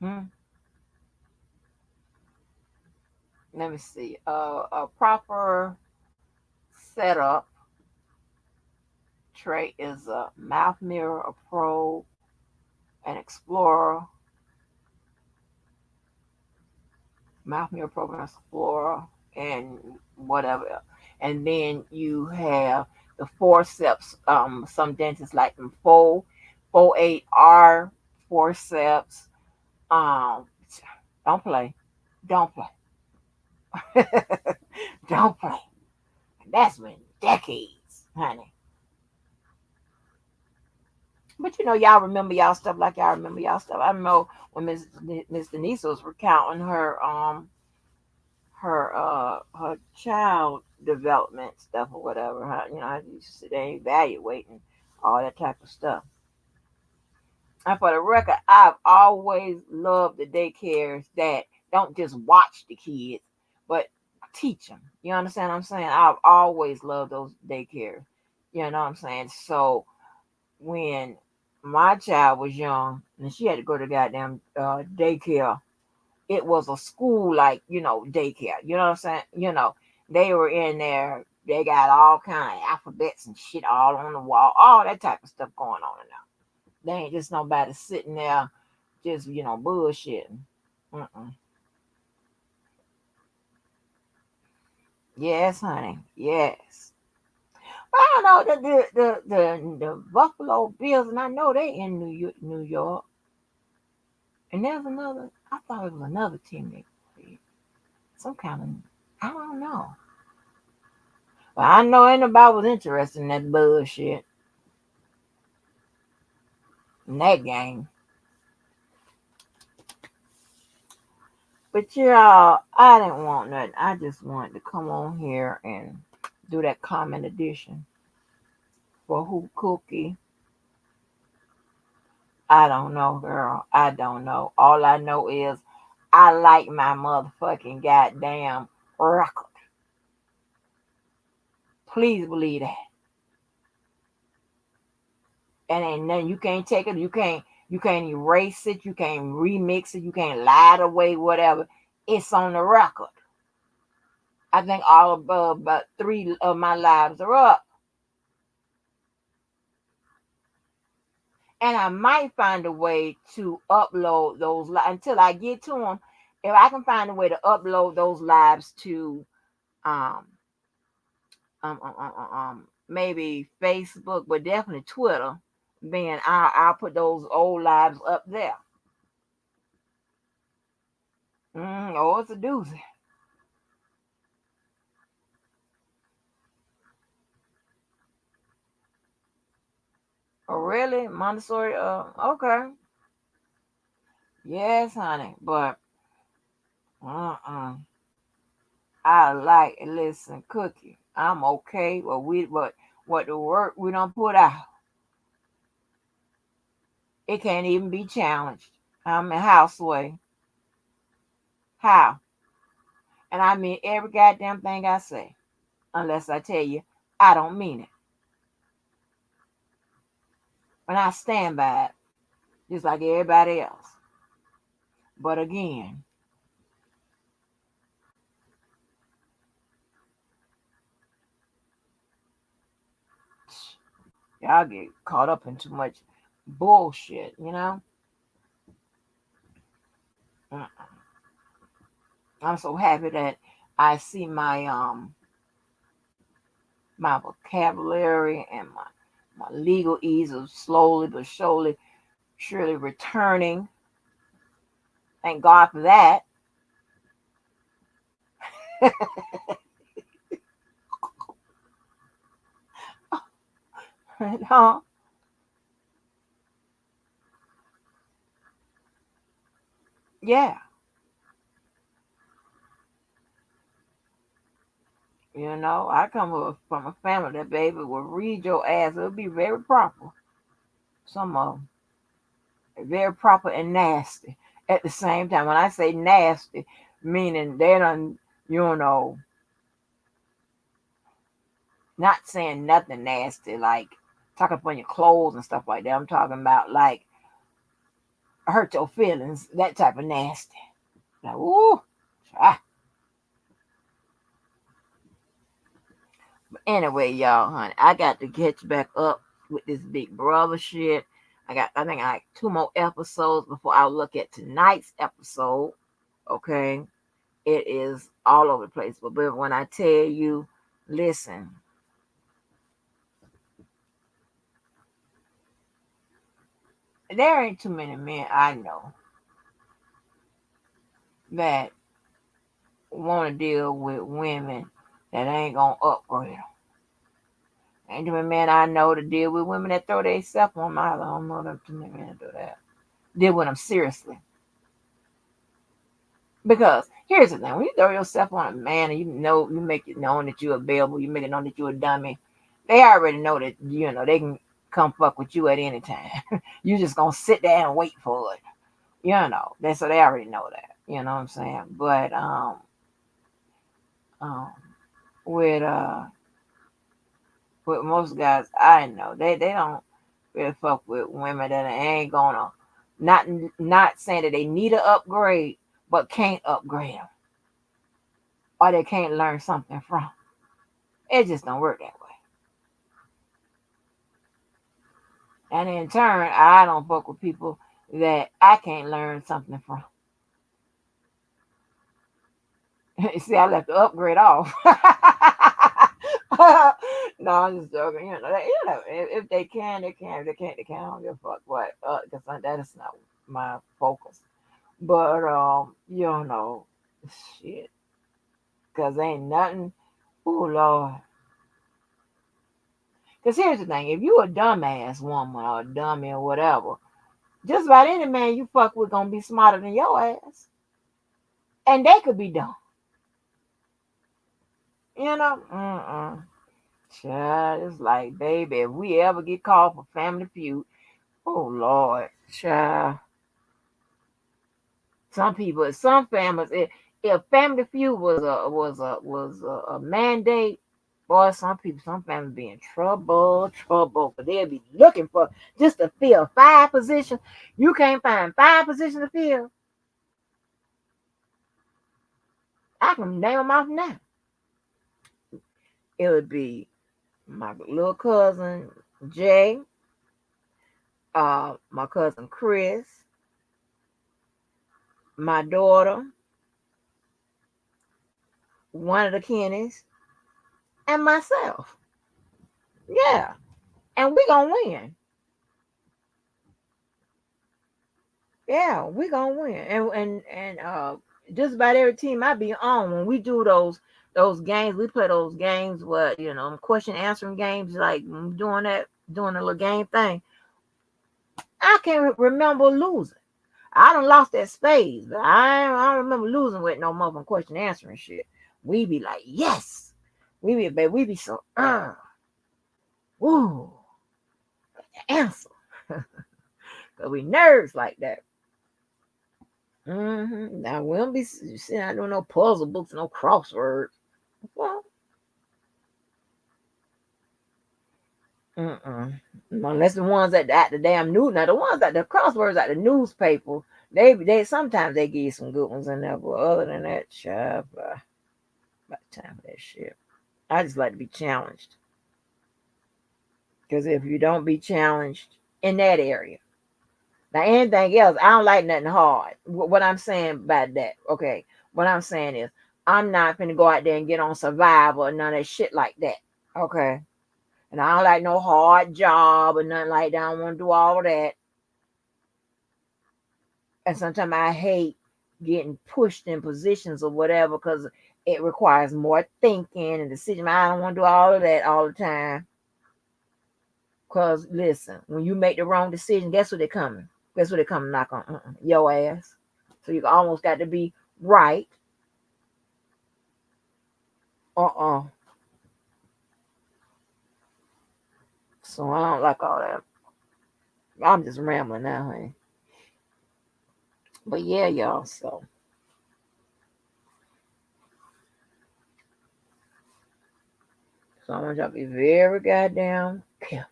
Hmm? Let me see. A proper setup trait is a mouth mirror, a probe, an explorer, mouth mirror, probe, and explorer, and whatever else. And then you have the forceps. Some dentists like them 448R forceps. Um, don't play, don't play, don't play. That's been decades, honey. But y'all remember y'all stuff like y'all remember y'all stuff. I know when Miss Denise was recounting her child development stuff or whatever. I used to sit there evaluating all that type of stuff. And for the record, I've always loved the daycares that don't just watch the kids, but teach them. You understand what I'm saying? I've always loved those daycares. You know what I'm saying? So when my child was young and she had to go to goddamn daycare, it was a school like daycare. You know what I'm saying? They were in there. They got all kind of alphabets and shit all on the wall, all that type of stuff going on in there. They ain't just nobody sitting there just bullshitting. Mm-mm. Yes, honey. Yes. I don't know the Buffalo Bills, and I know they in New York. And there's another. I thought it was another team they played. Some kind of. I don't know. But I know ain't nobody was interested in that bullshit in that game. But I didn't want nothing. I just wanted to come on here and do that comment edition for who cookie. I don't know, girl. I don't know. All I know is I like my motherfucking goddamn record. Please believe that. And ain't nothing you can't take it. You can't erase it. You can't remix it. You can't lie it away. Whatever. It's on the record. I think all about three of my lives are up, and I might find a way to upload those until I get to them. If I can find a way to upload those lives to um maybe Facebook, but definitely Twitter, then I'll put those old lives up there. Oh, it's a doozy. Oh, really? Montessori? Okay. Yes, honey. But uh-uh. I like listen, Cookie. I'm okay. But what the work we don't put out, it can't even be challenged. I'm a houseway. How? And I mean every goddamn thing I say. Unless I tell you I don't mean it. And I stand by it, just like everybody else. But again, y'all get caught up in too much bullshit. Mm. I'm so happy that I see my vocabulary and my legal ease of slowly but surely returning. Thank God for that. Huh? Yeah. I come from a family that baby will read your ass. It'll be very proper. Some of them very proper and nasty at the same time. When I say nasty, meaning they don't, you know, not saying nothing nasty like talking upon your clothes and stuff like that. I'm talking about like hurt your feelings, that type of nasty. Like, ooh. Ah. But anyway, y'all, honey, I got to catch back up. with this Big Brother shit. I think I like 2 more episodes before I look at tonight's episode. Okay. It is all over the place. But when I tell you, listen, there ain't too many men I know that want to deal with women that ain't gonna upgrade them. Ain't too many men I know to deal with women that throw themselves on them either. I don't know them too many men do that. Deal with them seriously. Because here's the thing: when you throw yourself on a man and you know you make it known that you're available, you make it known that you're a dummy, they already know that they can come fuck with you at any time. You just gonna sit there and wait for it. So they already know that. You know what I'm saying? But um with with most guys I know, they don't really fuck with women that ain't gonna not not saying that they need an upgrade, but can't upgrade them or they can't learn something from. It just don't work that way. And in turn, I don't fuck with people that I can't learn something from. See, I left the upgrade off. No, I'm just joking. If they can, they can. If they can't, they can't. I don't give a fuck. What? Because that is not my focus. But shit. Because ain't nothing. Oh Lord. Because here's the thing: if you a dumbass woman or a dummy or whatever, just about any man you fuck with gonna be smarter than your ass, and they could be dumb. Mm-mm. Child, it's like, baby, if we ever get called for Family Feud, oh Lord, child. Some people, some families, if Family Feud was a mandate, boy, some families be in trouble, but they'll be looking for just to fill 5 positions. You can't find 5 positions to fill. I can name them off now. It would be my little cousin Jay, my cousin Chris, my daughter, one of the Kennys, and myself. Yeah, and we gonna win. Yeah, we gonna win. And just about every team I be on when we do those games, we play those games. What question answering games, like doing a little game thing. I can't remember losing. I done lost that space, but I don't remember losing with no motherfucking question answering shit. We be like, yes. We be so, woo, answer. Because we nerves like that. Now, we don't be sitting out doing no puzzle books, no crosswords. Well, unless the ones at the damn news. Now, the ones at the crosswords at the newspaper, they sometimes they give you some good ones in there. But other than that, child, about time for that shit. I just like to be challenged. Because if you don't be challenged in that area, now anything else, I don't like nothing hard. What I'm saying by that, okay? What I'm saying is, I'm not gonna go out there and get on survival or none of that shit like that, okay? And I don't like no hard job or nothing like that. I don't want to do all of that. And sometimes I hate getting pushed in positions or whatever because it requires more thinking and decision. I don't want to do all of that all the time. Because listen, when you make the wrong decision, guess what they're coming? Guess what they're coming knock on? Your ass. So you almost got to be right. Uh-uh. So I don't like all that. I'm just rambling now, honey. But yeah, y'all. So I want y'all to be very goddamn careful.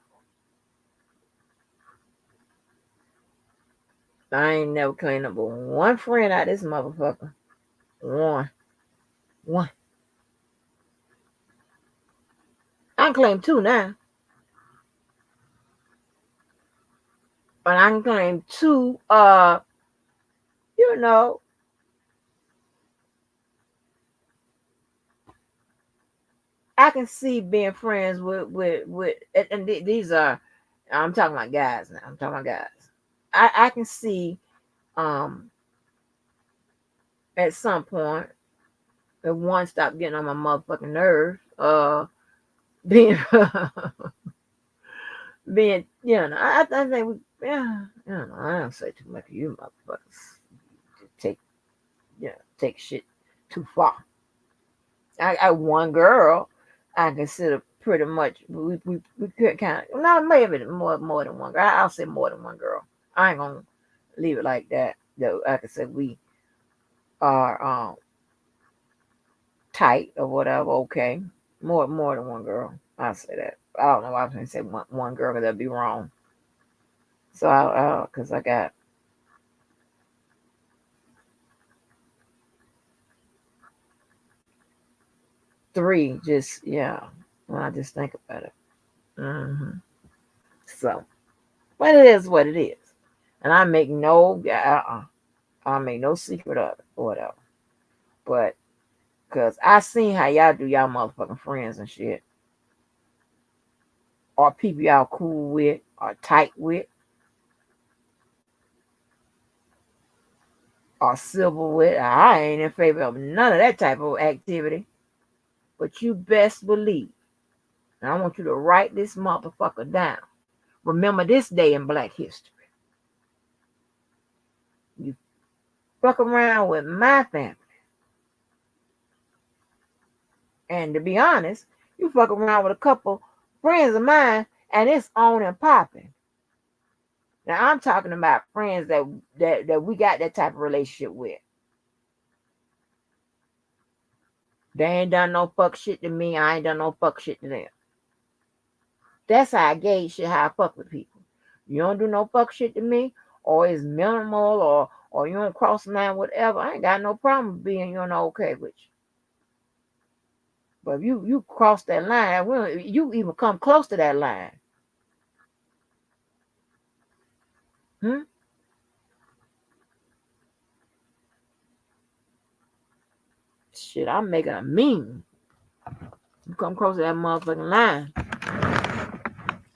I ain't never cleaned up but one friend out of this motherfucker. One. One. I can claim two now. And I can claim two, you know, I can see being friends with and these are, I'm talking about guys now. I'm talking about guys. I can see um at some point if one stopped getting on my motherfucking nerves, being being, I think we, yeah, I don't say too much of you motherfuckers. Take, take shit too far. I one girl I consider pretty much, we could kind of, not maybe more than one girl. I'll say more than one girl. I ain't gonna leave it like that. Though like I said, we are tight or whatever. Okay, more than one girl. I say that. I don't know why I was gonna say one girl because that'd be wrong. So because I got three. Just when I just think about it. So, but it is what it is, and I make no secret of it or whatever. But because I seen how y'all do y'all motherfucking friends and shit, or people y'all cool with, or tight with, or civil with. I ain't in favor of none of that type of activity. But you best believe, and I want you to write this motherfucker down. Remember this day in Black history. You fuck around with my family. And to be honest, you fuck around with a couple friends of mine and it's on and popping. Now I'm talking about friends that we got that type of relationship with. They ain't done no fuck shit to me. I ain't done no fuck shit to them. That's how I gauge shit, how I fuck with people. You don't do no fuck shit to me, or it's minimal, or you don't cross the line, whatever. I ain't got no problem being okay with you. But if you cross that line, you even come close to that line. Hmm? Shit, I'm making a meme. You come close to that motherfucking line,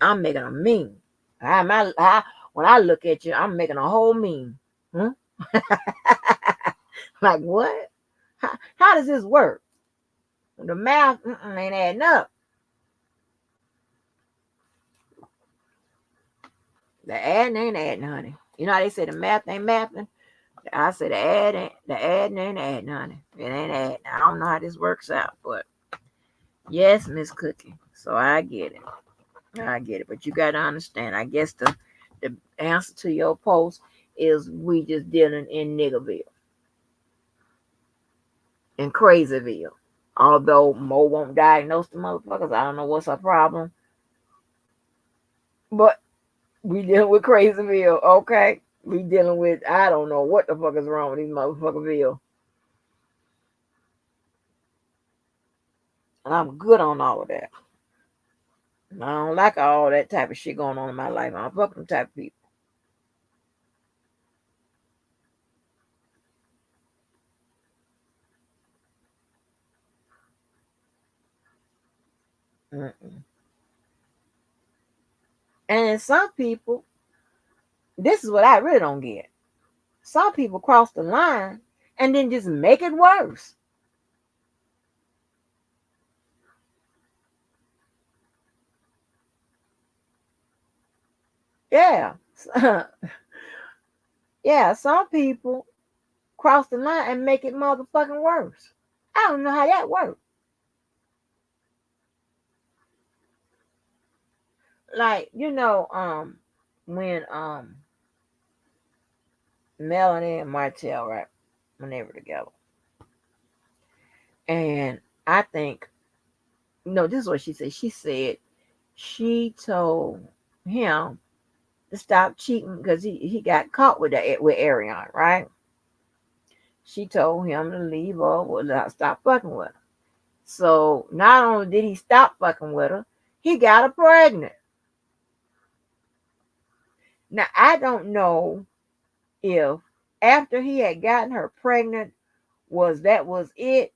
I'm making a meme. When I look at you, I'm making a whole meme. Hmm? Like what? How does this work? The math ain't adding up. The adding ain't adding, honey. You know how they say the math ain't mathing? I say the adding ain't adding, honey. It ain't adding. I don't know how this works out, but yes, Miss Cookie. So I get it. I get it. But you gotta understand. I guess the answer to your post is we just dealing in Niggerville, in Crazyville. Although Mo won't diagnose the motherfuckers, I don't know what's her problem. But we dealing with Crazyville, okay? We dealing with, I don't know what the fuck is wrong with these motherfuckerville. And I'm good on all of that. I don't like all that type of shit going on in my life. I don't fuck them type of people. Mm-mm. And some people, this is what I really don't get. Some people cross the line and then just make it worse. Yeah. Yeah, some people cross the line and make it motherfucking worse. I don't know how that works. Like, when Melanie and Martell, right, when they were together. And I think, no, this is what she said. She said she told him to stop cheating because he got caught with Arion, right? She told him to leave her or stop fucking with her. So not only did he stop fucking with her, he got her pregnant. Now I don't know if after he had gotten her pregnant was it.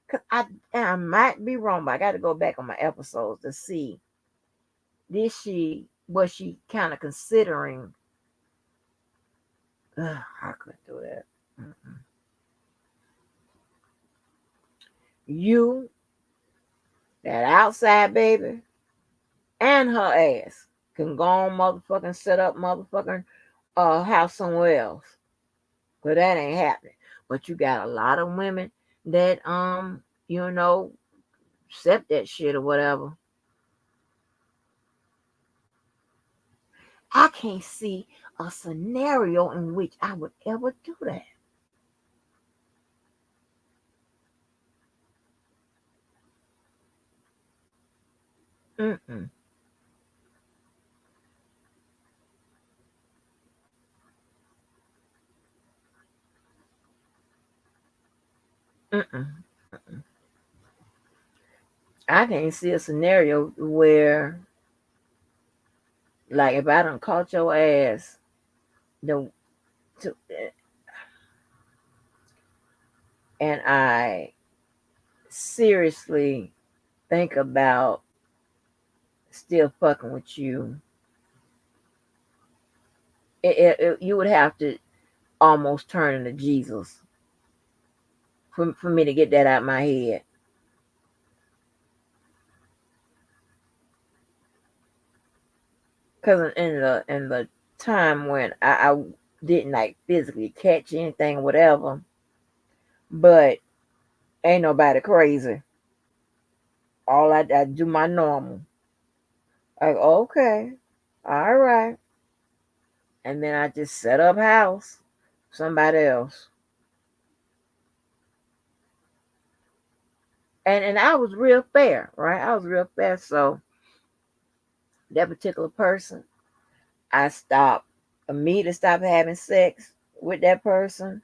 Cause I might be wrong, but I got to go back on my episodes to see was she kind of considering. I couldn't do that. Mm-mm. You, that outside baby, and her ass can go on motherfucking set up motherfucking house somewhere else. But that ain't happening. But you got a lot of women that you know accept that shit or whatever. I can't see a scenario in which I would ever do that. Mm-mm, mm-mm. I can't see a scenario where, like, if I done caught your ass, the to, and I seriously think about still fucking with you, you would have to almost turn into Jesus for me to get that out of my head. Because in the time when I didn't like physically catch anything or whatever, but ain't nobody crazy. All I do my normal. Like, okay, all right. And then I just set up house somebody else. And I was real fair, right? I was real fair. So that particular person, I stopped immediately stopped having sex with that person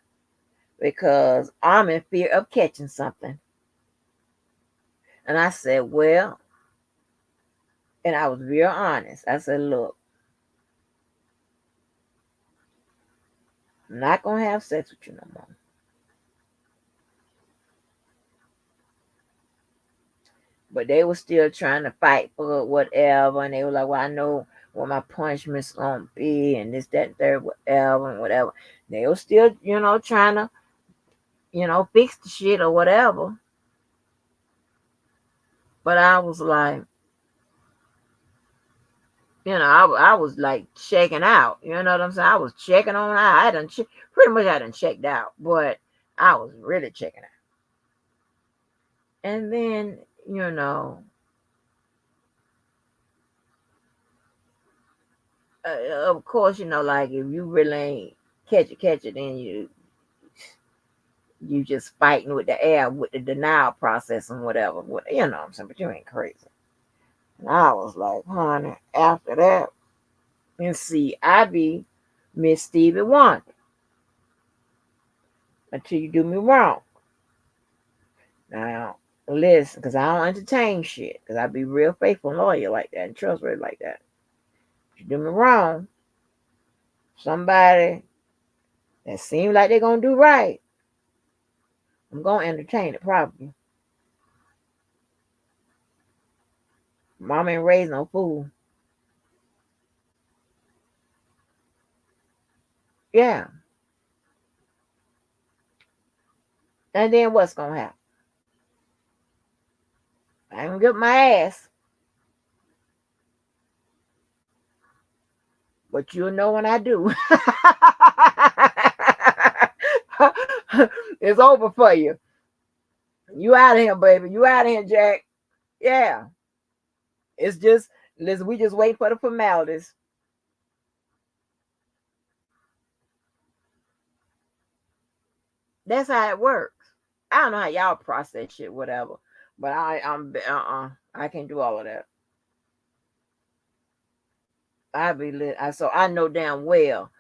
because I'm in fear of catching something. And I said, well, and I was real honest. I said, look, I'm not gonna have sex with you no more. But they were still trying to fight for whatever, and they were like, well, I know what my punishment's gonna be, and this, that, and third, whatever, and whatever. They were still, trying to, fix the shit or whatever. But I was like, I was like checking out. You know what I'm saying? I was checking on out. Pretty much I done checked out, but I was really checking out. And then, you know, of course, like if you really ain't catch it, then you just fighting with the air with the denial process and whatever. You know what I'm saying? But you ain't crazy. And I was like, honey, after that, and see, I be Miss Stevie Wonder until you do me wrong. Now, listen, because I don't entertain shit, because I be real faithful and loyal like that and trustworthy like that. If you do me wrong, somebody that seems like they're going to do right, I'm going to entertain it probably. Mama ain't raised no fool. Yeah. And then what's going to happen? I ain't going to get my ass. But you'll know when I do. It's over for you. You out of here, baby. You out of here, Jack. Yeah. It's just, listen, we just wait for the formalities. That's how it works. I don't know how y'all process shit, whatever. But I can't do all of that. So I know damn well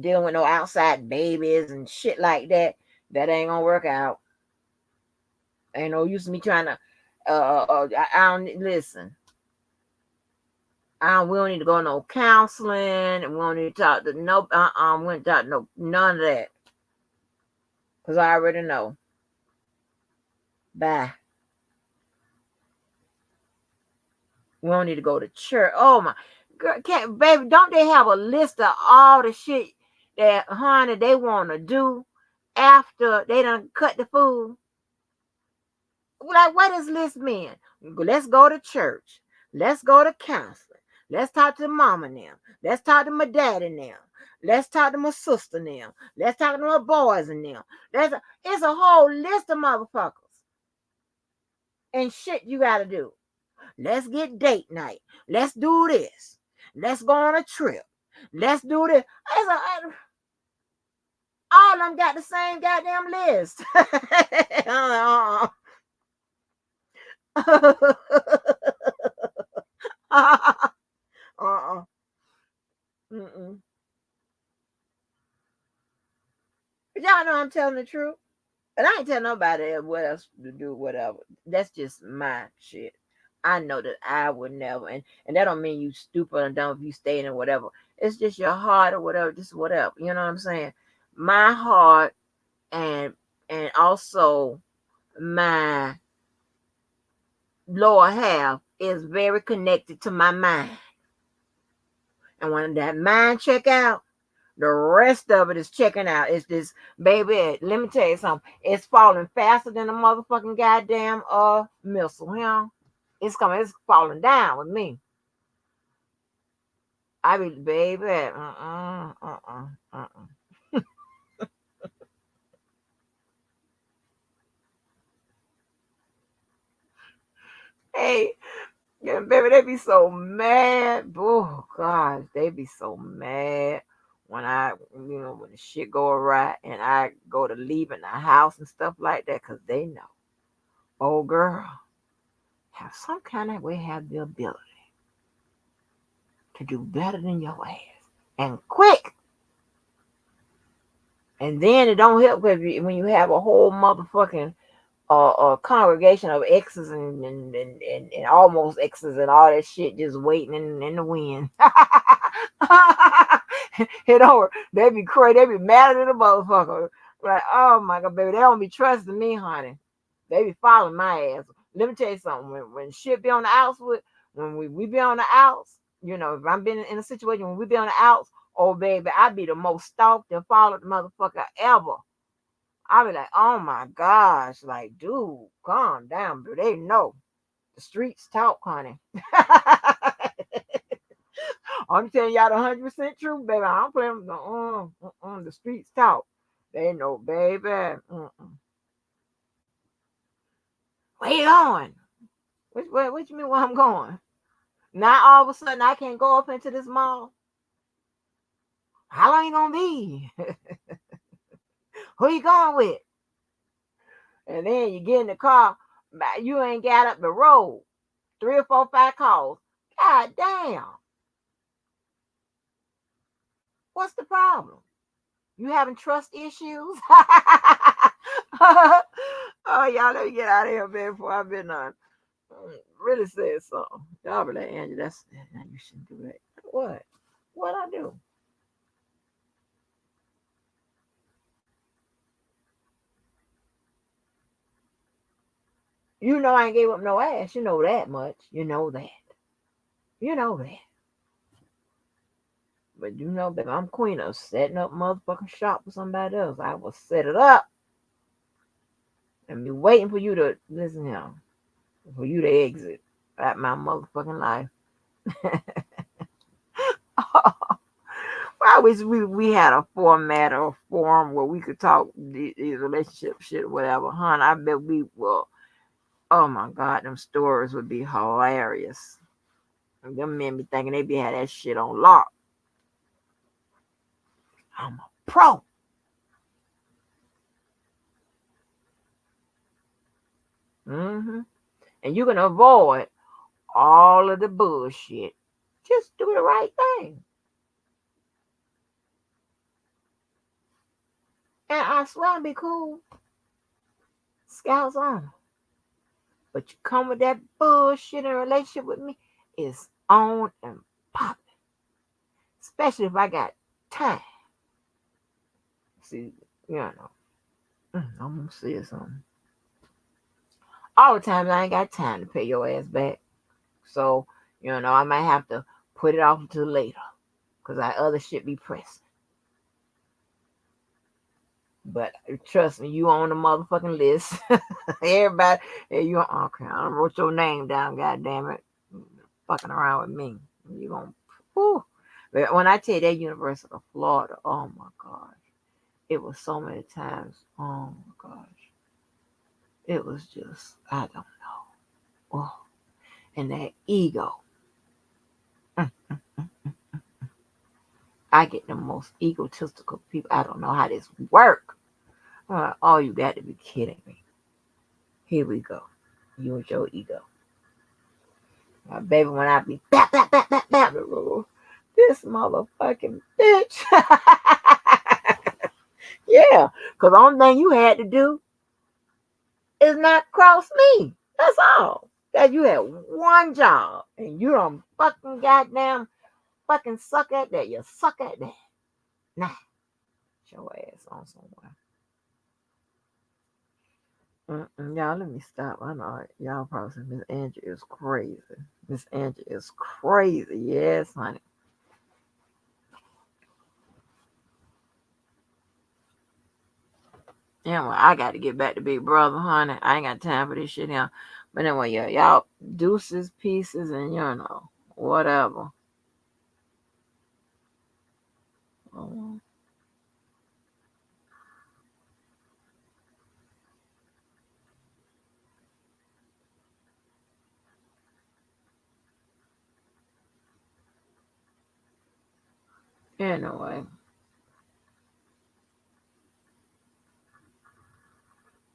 dealing with no outside babies and shit like that. That ain't gonna work out. Ain't no use me trying to. I don't listen. We don't need to go no counseling, and we don't need to talk to no. We don't talk no none of that, cause I already know. Bye. We don't need to go to church. Oh my, girl, can't, baby, don't they have a list of all the shit that honey they want to do after they done cut the food? Like, what does list mean? Let's go to church. Let's go to counseling. Let's talk to mama now. Let's talk to my daddy now. Let's talk to my sister now. Let's talk to my boys and them. It's a whole list of motherfuckers and shit you gotta do. Let's get date night. Let's do this. Let's go on a trip. Let's do this. All of them got the same goddamn list. uh-uh. Mm-mm. But y'all know I'm telling the truth. And I ain't telling nobody what else to do, whatever. That's just my shit. I know that I would never, and that don't mean you stupid or dumb if you stay in or whatever. It's just your heart or whatever, just whatever. You know what I'm saying? My heart and also my lower half is very connected to my mind. And when that mind check out, the rest of it is checking out. It's this, baby, let me tell you something. It's falling faster than a motherfucking goddamn missile, you know? It's falling down with me. I be, baby, Hey, yeah, baby, they be so mad. Oh gosh, they be so mad when when the shit go awry and I go to leaving the house and stuff like that, cause they know, oh girl, have some kind of way have the ability to do better than your ass and quick. And then it don't help when you have a whole motherfucking congregation of exes and almost exes and all that shit just waiting in the wind. It over. They be crazy. They be mad at the motherfucker. Like, oh my god, baby, they don't be trusting me, honey. They be following my ass. Let me tell you something. When shit be on the outs when we be on the outs, if I'm been in a situation when we be on the outs, oh baby, I be the most stalked and followed motherfucker ever. I be like, oh my gosh, like, dude, calm down, bro. They know the streets talk, honey. I'm telling y'all the 100% truth, baby. I'm playing the streets talk. They know, baby. Where you going? What you mean where I'm going? Now all of a sudden I can't go up into this mall. How long you gonna be? Who you going with? And then you get in the car, you ain't got up the road. 3 or 4, 5 calls. God damn. What's the problem? You having trust issues? Oh, y'all, let me get out of here, man, before I've been really said something. Y'all be like, Angie, you shouldn't do that. What? What I do? You know I ain't gave up no ass. You know that much. You know that. You know that. But you know, baby, I'm queen of setting up motherfucking shop for somebody else. I will set it up and be waiting for you to listen here, for you to exit out my motherfucking life. I wish we had a format or a forum where we could talk these relationship shit or whatever. Hon, I bet we will. Oh my God, them stories would be hilarious. And them men be thinking they be had that shit on lock. I'm a pro. Mm-hmm. And you can avoid all of the bullshit. Just do the right thing. And I swear I'll be cool. Scouts on. But you come with that bullshit in a relationship with me, it's on and popping. Especially if I got time. See, you know, I'm gonna say something. All the times I ain't got time to pay your ass back. So, I might have to put it off until later. Because I other shit be pressing. But trust me, you on the motherfucking list. Everybody, hey, you okay? I wrote your name down. God damn it, fucking around with me. You gonna, whew. But when I tell you that University of Florida, oh my gosh, it was so many times. Oh my gosh, it was just I don't know. Oh, and that ego. Mm. I get the most egotistical people. I don't know how this work. Oh, you got to be kidding me. Here we go. You and your ego. My baby, when I be bap, bap, bap, bap, bap, this motherfucking bitch. Yeah, because the only thing you had to do is not cross me. That's all. That you had one job and you don't fucking goddamn fucking suck at that. You suck at that. Nah, get your ass on somewhere. Y'all, let me stop. I know y'all probably say Miss Angie is crazy. Miss Angie is crazy. Yes, honey. Anyway, I got to get back to Big Brother, honey. I ain't got time for this shit here. But anyway, yeah, y'all deuces, pieces, and whatever. Oh,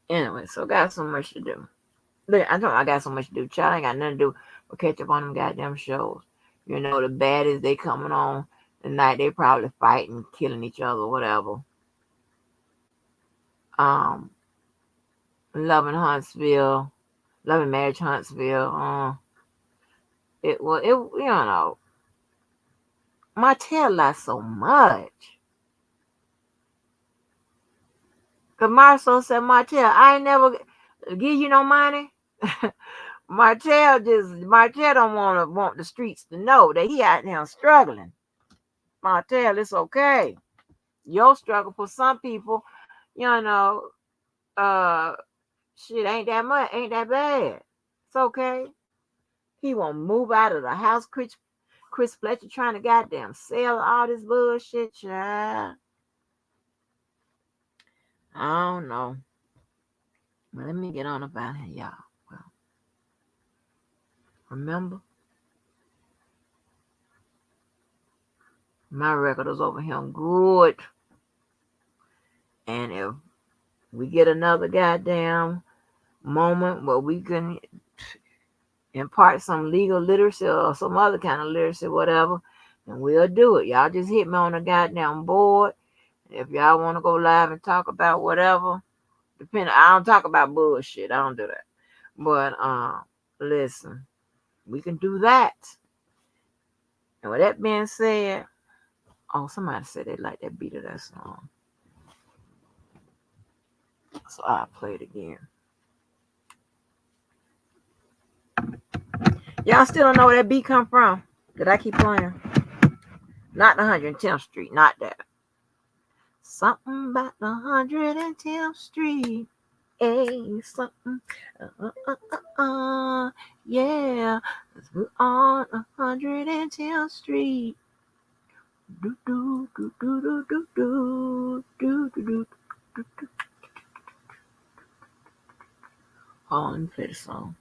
anyway, so got so much to do. Look, I told you I got so much to do. Child, I ain't got nothing to do but catch up on them goddamn shows. The baddies they coming on the night they probably fighting, killing each other, whatever. Um, Loving Huntsville, Loving Marriage Huntsville. My tail lies so much. Cause Marcel said, Martell, I ain't never give you no money. Martell don't want the streets to know that he out there struggling. Martell, it's okay. Your struggle for some people, you know, uh, shit ain't that much, ain't that bad. It's okay. He won't move out of the house. Chris Fletcher trying to goddamn sell all this bullshit, child. I don't know. But let me get on about it, y'all. Well, remember, my record is over here good. And if we get another goddamn moment where we can impart some legal literacy or some other kind of literacy, whatever, and we'll do it. Y'all just hit me on the goddamn board. If y'all want to go live and talk about whatever, I don't talk about bullshit. I don't do that. But listen, we can do that. And with that being said, oh, somebody said they like that beat of that song. So I'll play it again. Y'all still don't know where that beat come from. Did I keep playing? Not the 110th Street, not that. Something about the 110th Street. Hey, something. Yeah. We're on 110th Street. Do, do, do, do, do, do, do, do, do, do, do. Oh, let me play the song.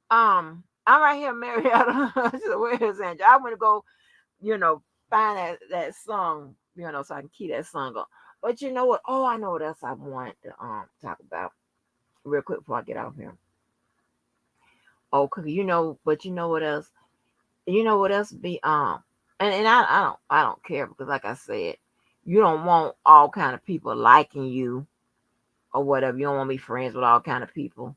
I'm right here, Marietta. So where's Angel? I want to go, you know, find that song, so I can keep that song on. But you know what? Oh, I know what else I want to talk about real quick before I get off here. Oh, cause but you know what else? You know what else be and I don't care because like I said, you don't want all kind of people liking you or whatever. You don't want to be friends with all kind of people.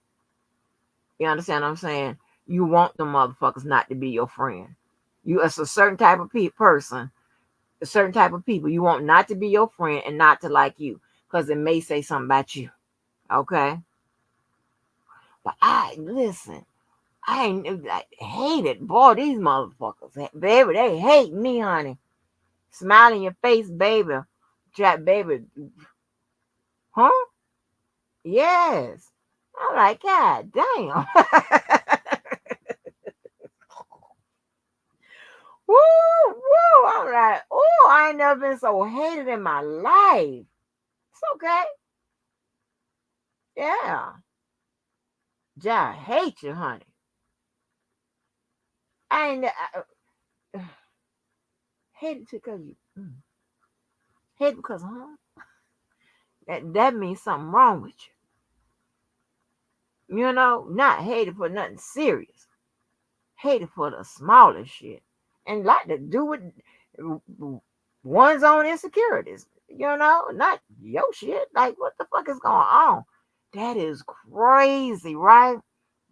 You understand what I'm saying? You want the motherfuckers not to be your friend. It's a certain type of person, a certain type of people you want not to be your friend and not to like you because it may say something about you. Okay, but I listen. I hate it, boy. These motherfuckers, baby, they hate me, honey. Smile in your face, baby. Jack, baby, huh? Yes. I'm like, God damn. Woo, woo. I'm like, oh, I ain't never been so hated in my life. It's okay. Yeah. Jack, hate you, honey. I ain't hate it because you hate it because, huh? That means something wrong with you. Not hated for nothing serious. Hated for the smallest shit. And like to do with one's own insecurities. Not your shit. Like, what the fuck is going on? That is crazy, right?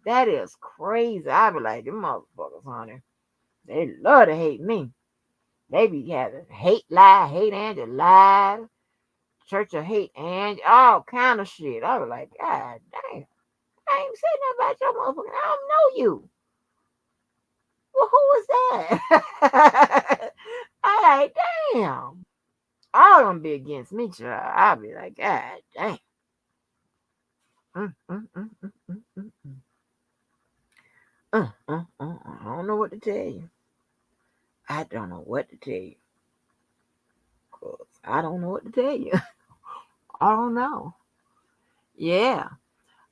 That is crazy. I be like, them motherfuckers, honey. They love to hate me. They be having hate lie, hate Angel lie, church of hate Angel, all kind of shit. I was like, God damn. I ain't saying nothing about your motherfucker. I don't know you. Well, who was that? I like, damn. All of them be against me, child. I'll be like, God damn. Mm, mm, mm, mm, mm, mm, mm. I don't know what to tell you. I don't know what to tell you. 'Cause I don't know what to tell you. I don't know. Yeah.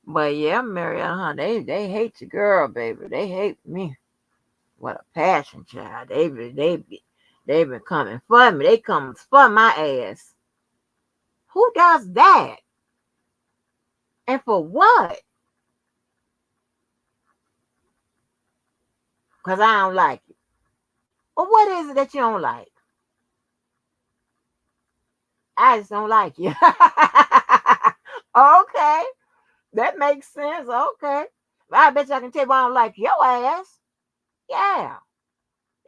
But yeah, Marietta, huh? They hate your girl, baby. They hate me. What a passion, child. They been coming for me. They coming for my ass. Who does that? And for what? Because I don't like you. Well, what is it that you don't like? I just don't like you. Okay. That makes sense. Okay. I bet you I can tell you why I don't like your ass. Yeah.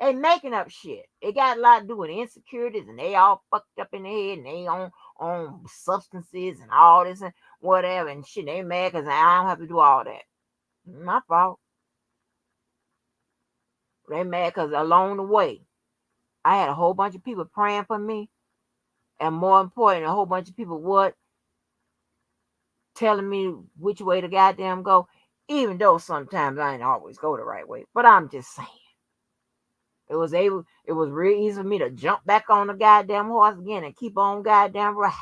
They making up shit. They got a lot to do with insecurities and they all fucked up in the head and they on substances and all this and whatever and shit. They mad because I don't have to do all that. My fault. They mad because along the way, I had a whole bunch of people praying for me. And more important, a whole bunch of people what telling me which way to goddamn go. Even though sometimes I ain't always go the right way. But I'm just saying. It was real easy for me to jump back on the goddamn horse again and keep on goddamn right.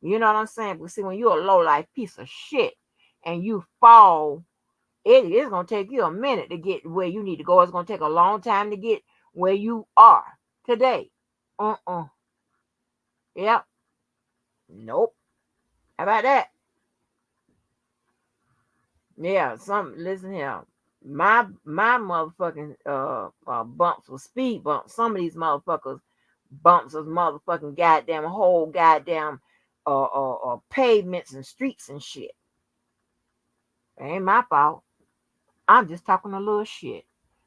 You know what I'm saying? But see, when you're a low life piece of shit and you fall, it is gonna take you a minute to get where you need to go. It's gonna take a long time to get where you are today. Uh-uh. Yep. Nope. How about that? Yeah, listen here. My motherfucking bumps were speed bumps. Some of these motherfuckers bumps was motherfucking goddamn whole goddamn pavements and streets and shit. It ain't my fault. I'm just talking a little shit.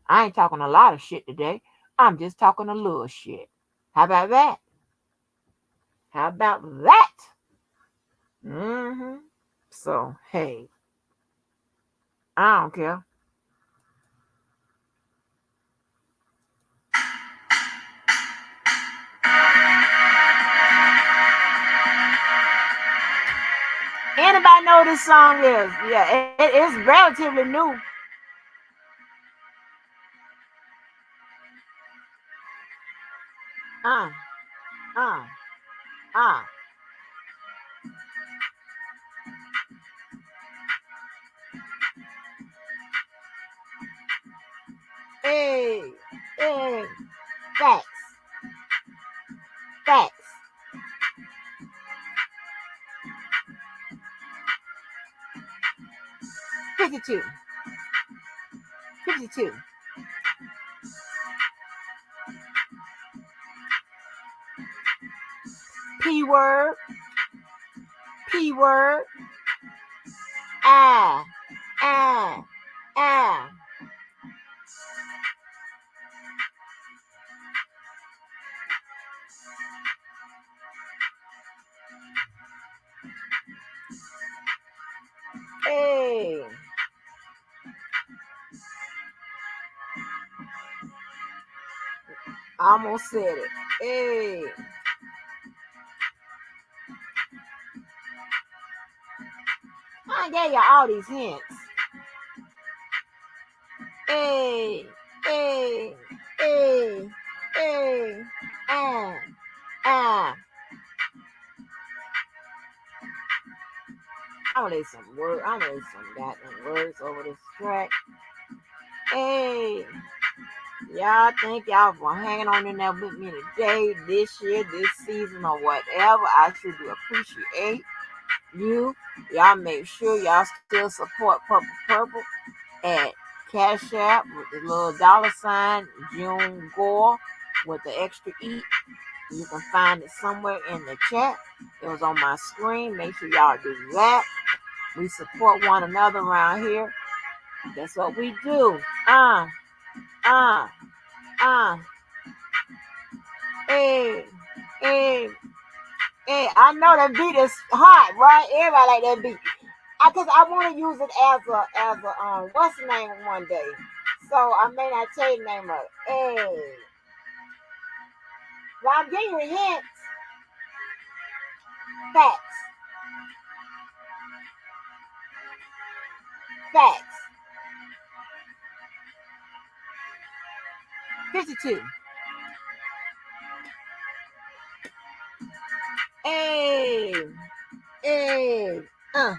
I ain't talking a lot of shit today. I'm just talking a little shit. How about that? How about that? Mm-hmm. So hey, I don't care. Anybody know this song is? Yeah, it's relatively new. Uh, uh, uh. Hey, facts, facts. 52, 52. P word, P word. Ah, ah, ah. Hey, I almost said it. Hey, I gave you all these hints. Hey, hey, hey, hey, ah, ah. I'm gonna lay some words. I'm gonna lay some goddamn words over this track. Hey, y'all thank y'all for hanging on in there with me today, this year, this season, or whatever. I sure do appreciate you. Y'all make sure y'all still support Purple Purple at Cash App with the little $sign June Gore with the extra E. You can find it somewhere in the chat. It was on my screen. Make sure y'all do that. We support one another around here. That's what we do. Uh, uh. Hey, hey, hey. I know that beat is hot, right? Everybody like that beat. Cause I want to use it as a what's the name one day. So I may not tell you the name of it. Hey, but I'm giving you hints. Facts, facts. 52. Hey, hey, uh,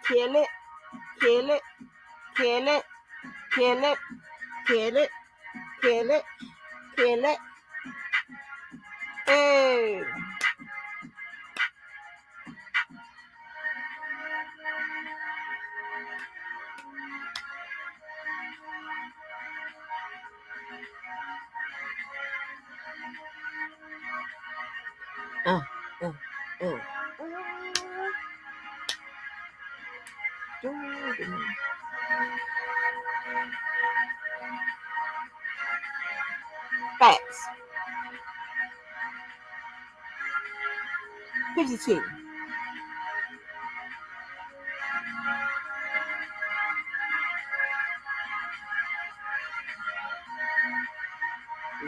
kill it, kill it, kill it, kill it, kill it, kill it, kill it. Hey, uh, uh, uh. Facts. 52.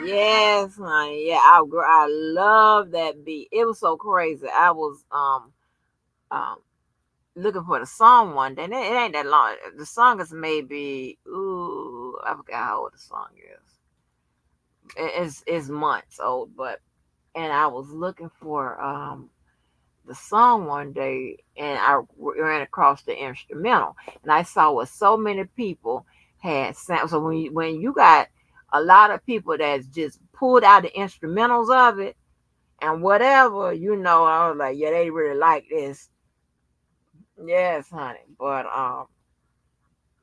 Yes, honey. Yeah, I love that beat. It was so crazy. I was um looking for the song one day. And it ain't that long. The song is maybe I forgot how old the song is. It's months old, but and I was looking for the song one day, and I ran across the instrumental, and I saw what so many people had sound. So when you got a lot of people that's just pulled out the instrumentals of it and whatever, I was like, yeah, they really like this. Yes, honey. But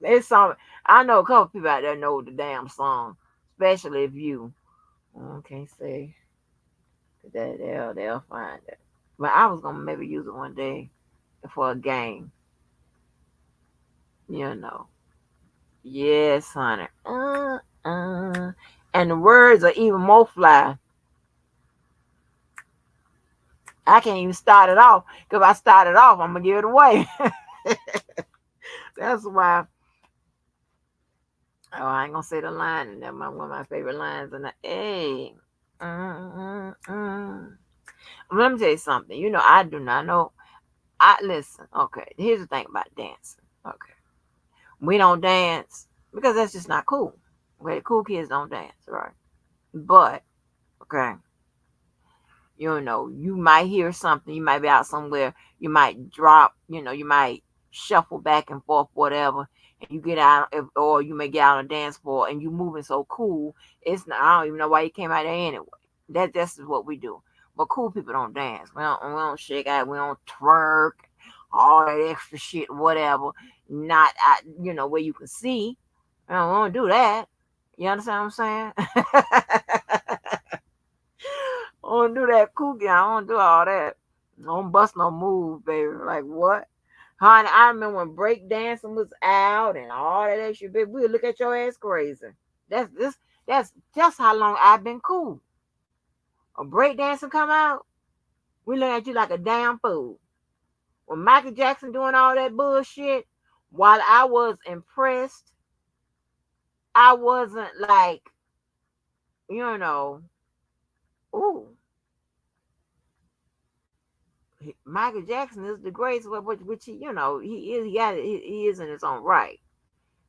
it's some. I know a couple people out there know the damn song, especially if you. I can't say that they'll find it. But I was gonna maybe use it one day for a game. You know. Yes, honey. And the words are even more fly. I can't even start it off because if I start it off, I'm gonna give it away. That's why. Oh, I ain't gonna say the line, and that's one of my favorite lines. And hey, mm, mm, mm. Let me tell you something. I do not know. I listen. Okay, here's the thing about dancing. Okay, we don't dance because that's just not cool. Okay, cool kids don't dance, right? But okay, you might hear something. You might be out somewhere. You might drop. You might shuffle back and forth, whatever, and you get out, or you may get out on a dance floor and you moving so cool. It's not, I don't even know why you came out there anyway. That's what we do. But cool people don't dance. We don't shake out. We don't twerk, all that extra shit, whatever. Not where you can see. We don't do that. You understand what I'm saying? I don't do that kooky. I don't do all that. I don't bust no moves, baby. Like what? Honey, I remember when break dancing was out and all that extra shit. We'd look at your ass crazy. That's this. That's just how long I've been cool. A break dancing come out, we look at you like a damn fool. When Michael Jackson doing all that bullshit, while I was impressed, I wasn't like, you know, ooh, Michael Jackson is the greatest, which he is. He is in his own right.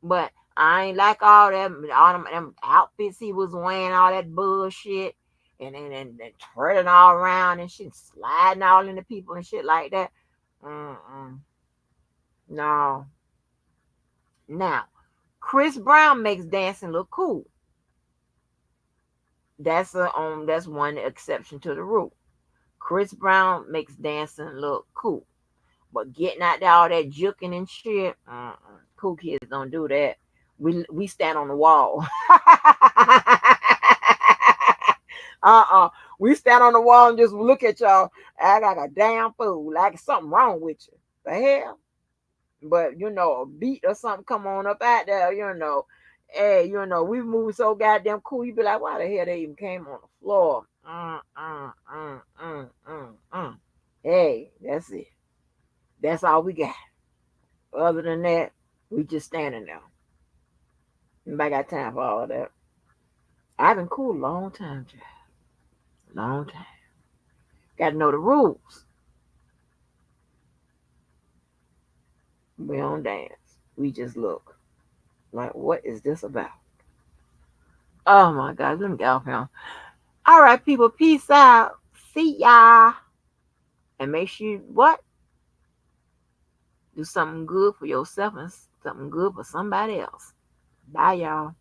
But I ain't like all them outfits he was wearing, all that bullshit, and twirling all around and shit, sliding all into people and shit like that. Mm-mm. No. Now, Chris Brown makes dancing look cool. That's one exception to the rule. Chris Brown makes dancing look cool. But getting out there all that juking and shit, cool kids don't do that. We stand on the wall. uh-uh. We stand on the wall and just look at y'all. I got a damn fool. Like something wrong with you. The hell? But a beat or something come on up out there, Hey, we move so goddamn cool. You be like, why the hell they even came on the floor? Hey, that's it. That's all we got. Other than that, we just standing there. Nobody got time for all of that. I've been cool a long time, Jack. Long time. Got to know the rules. We don't dance. We just look. Like, what is this about? Oh my God, let me get off here. All right, people, peace out. See ya. And make sure you what? Do something good for yourself and something good for somebody else. Bye, y'all.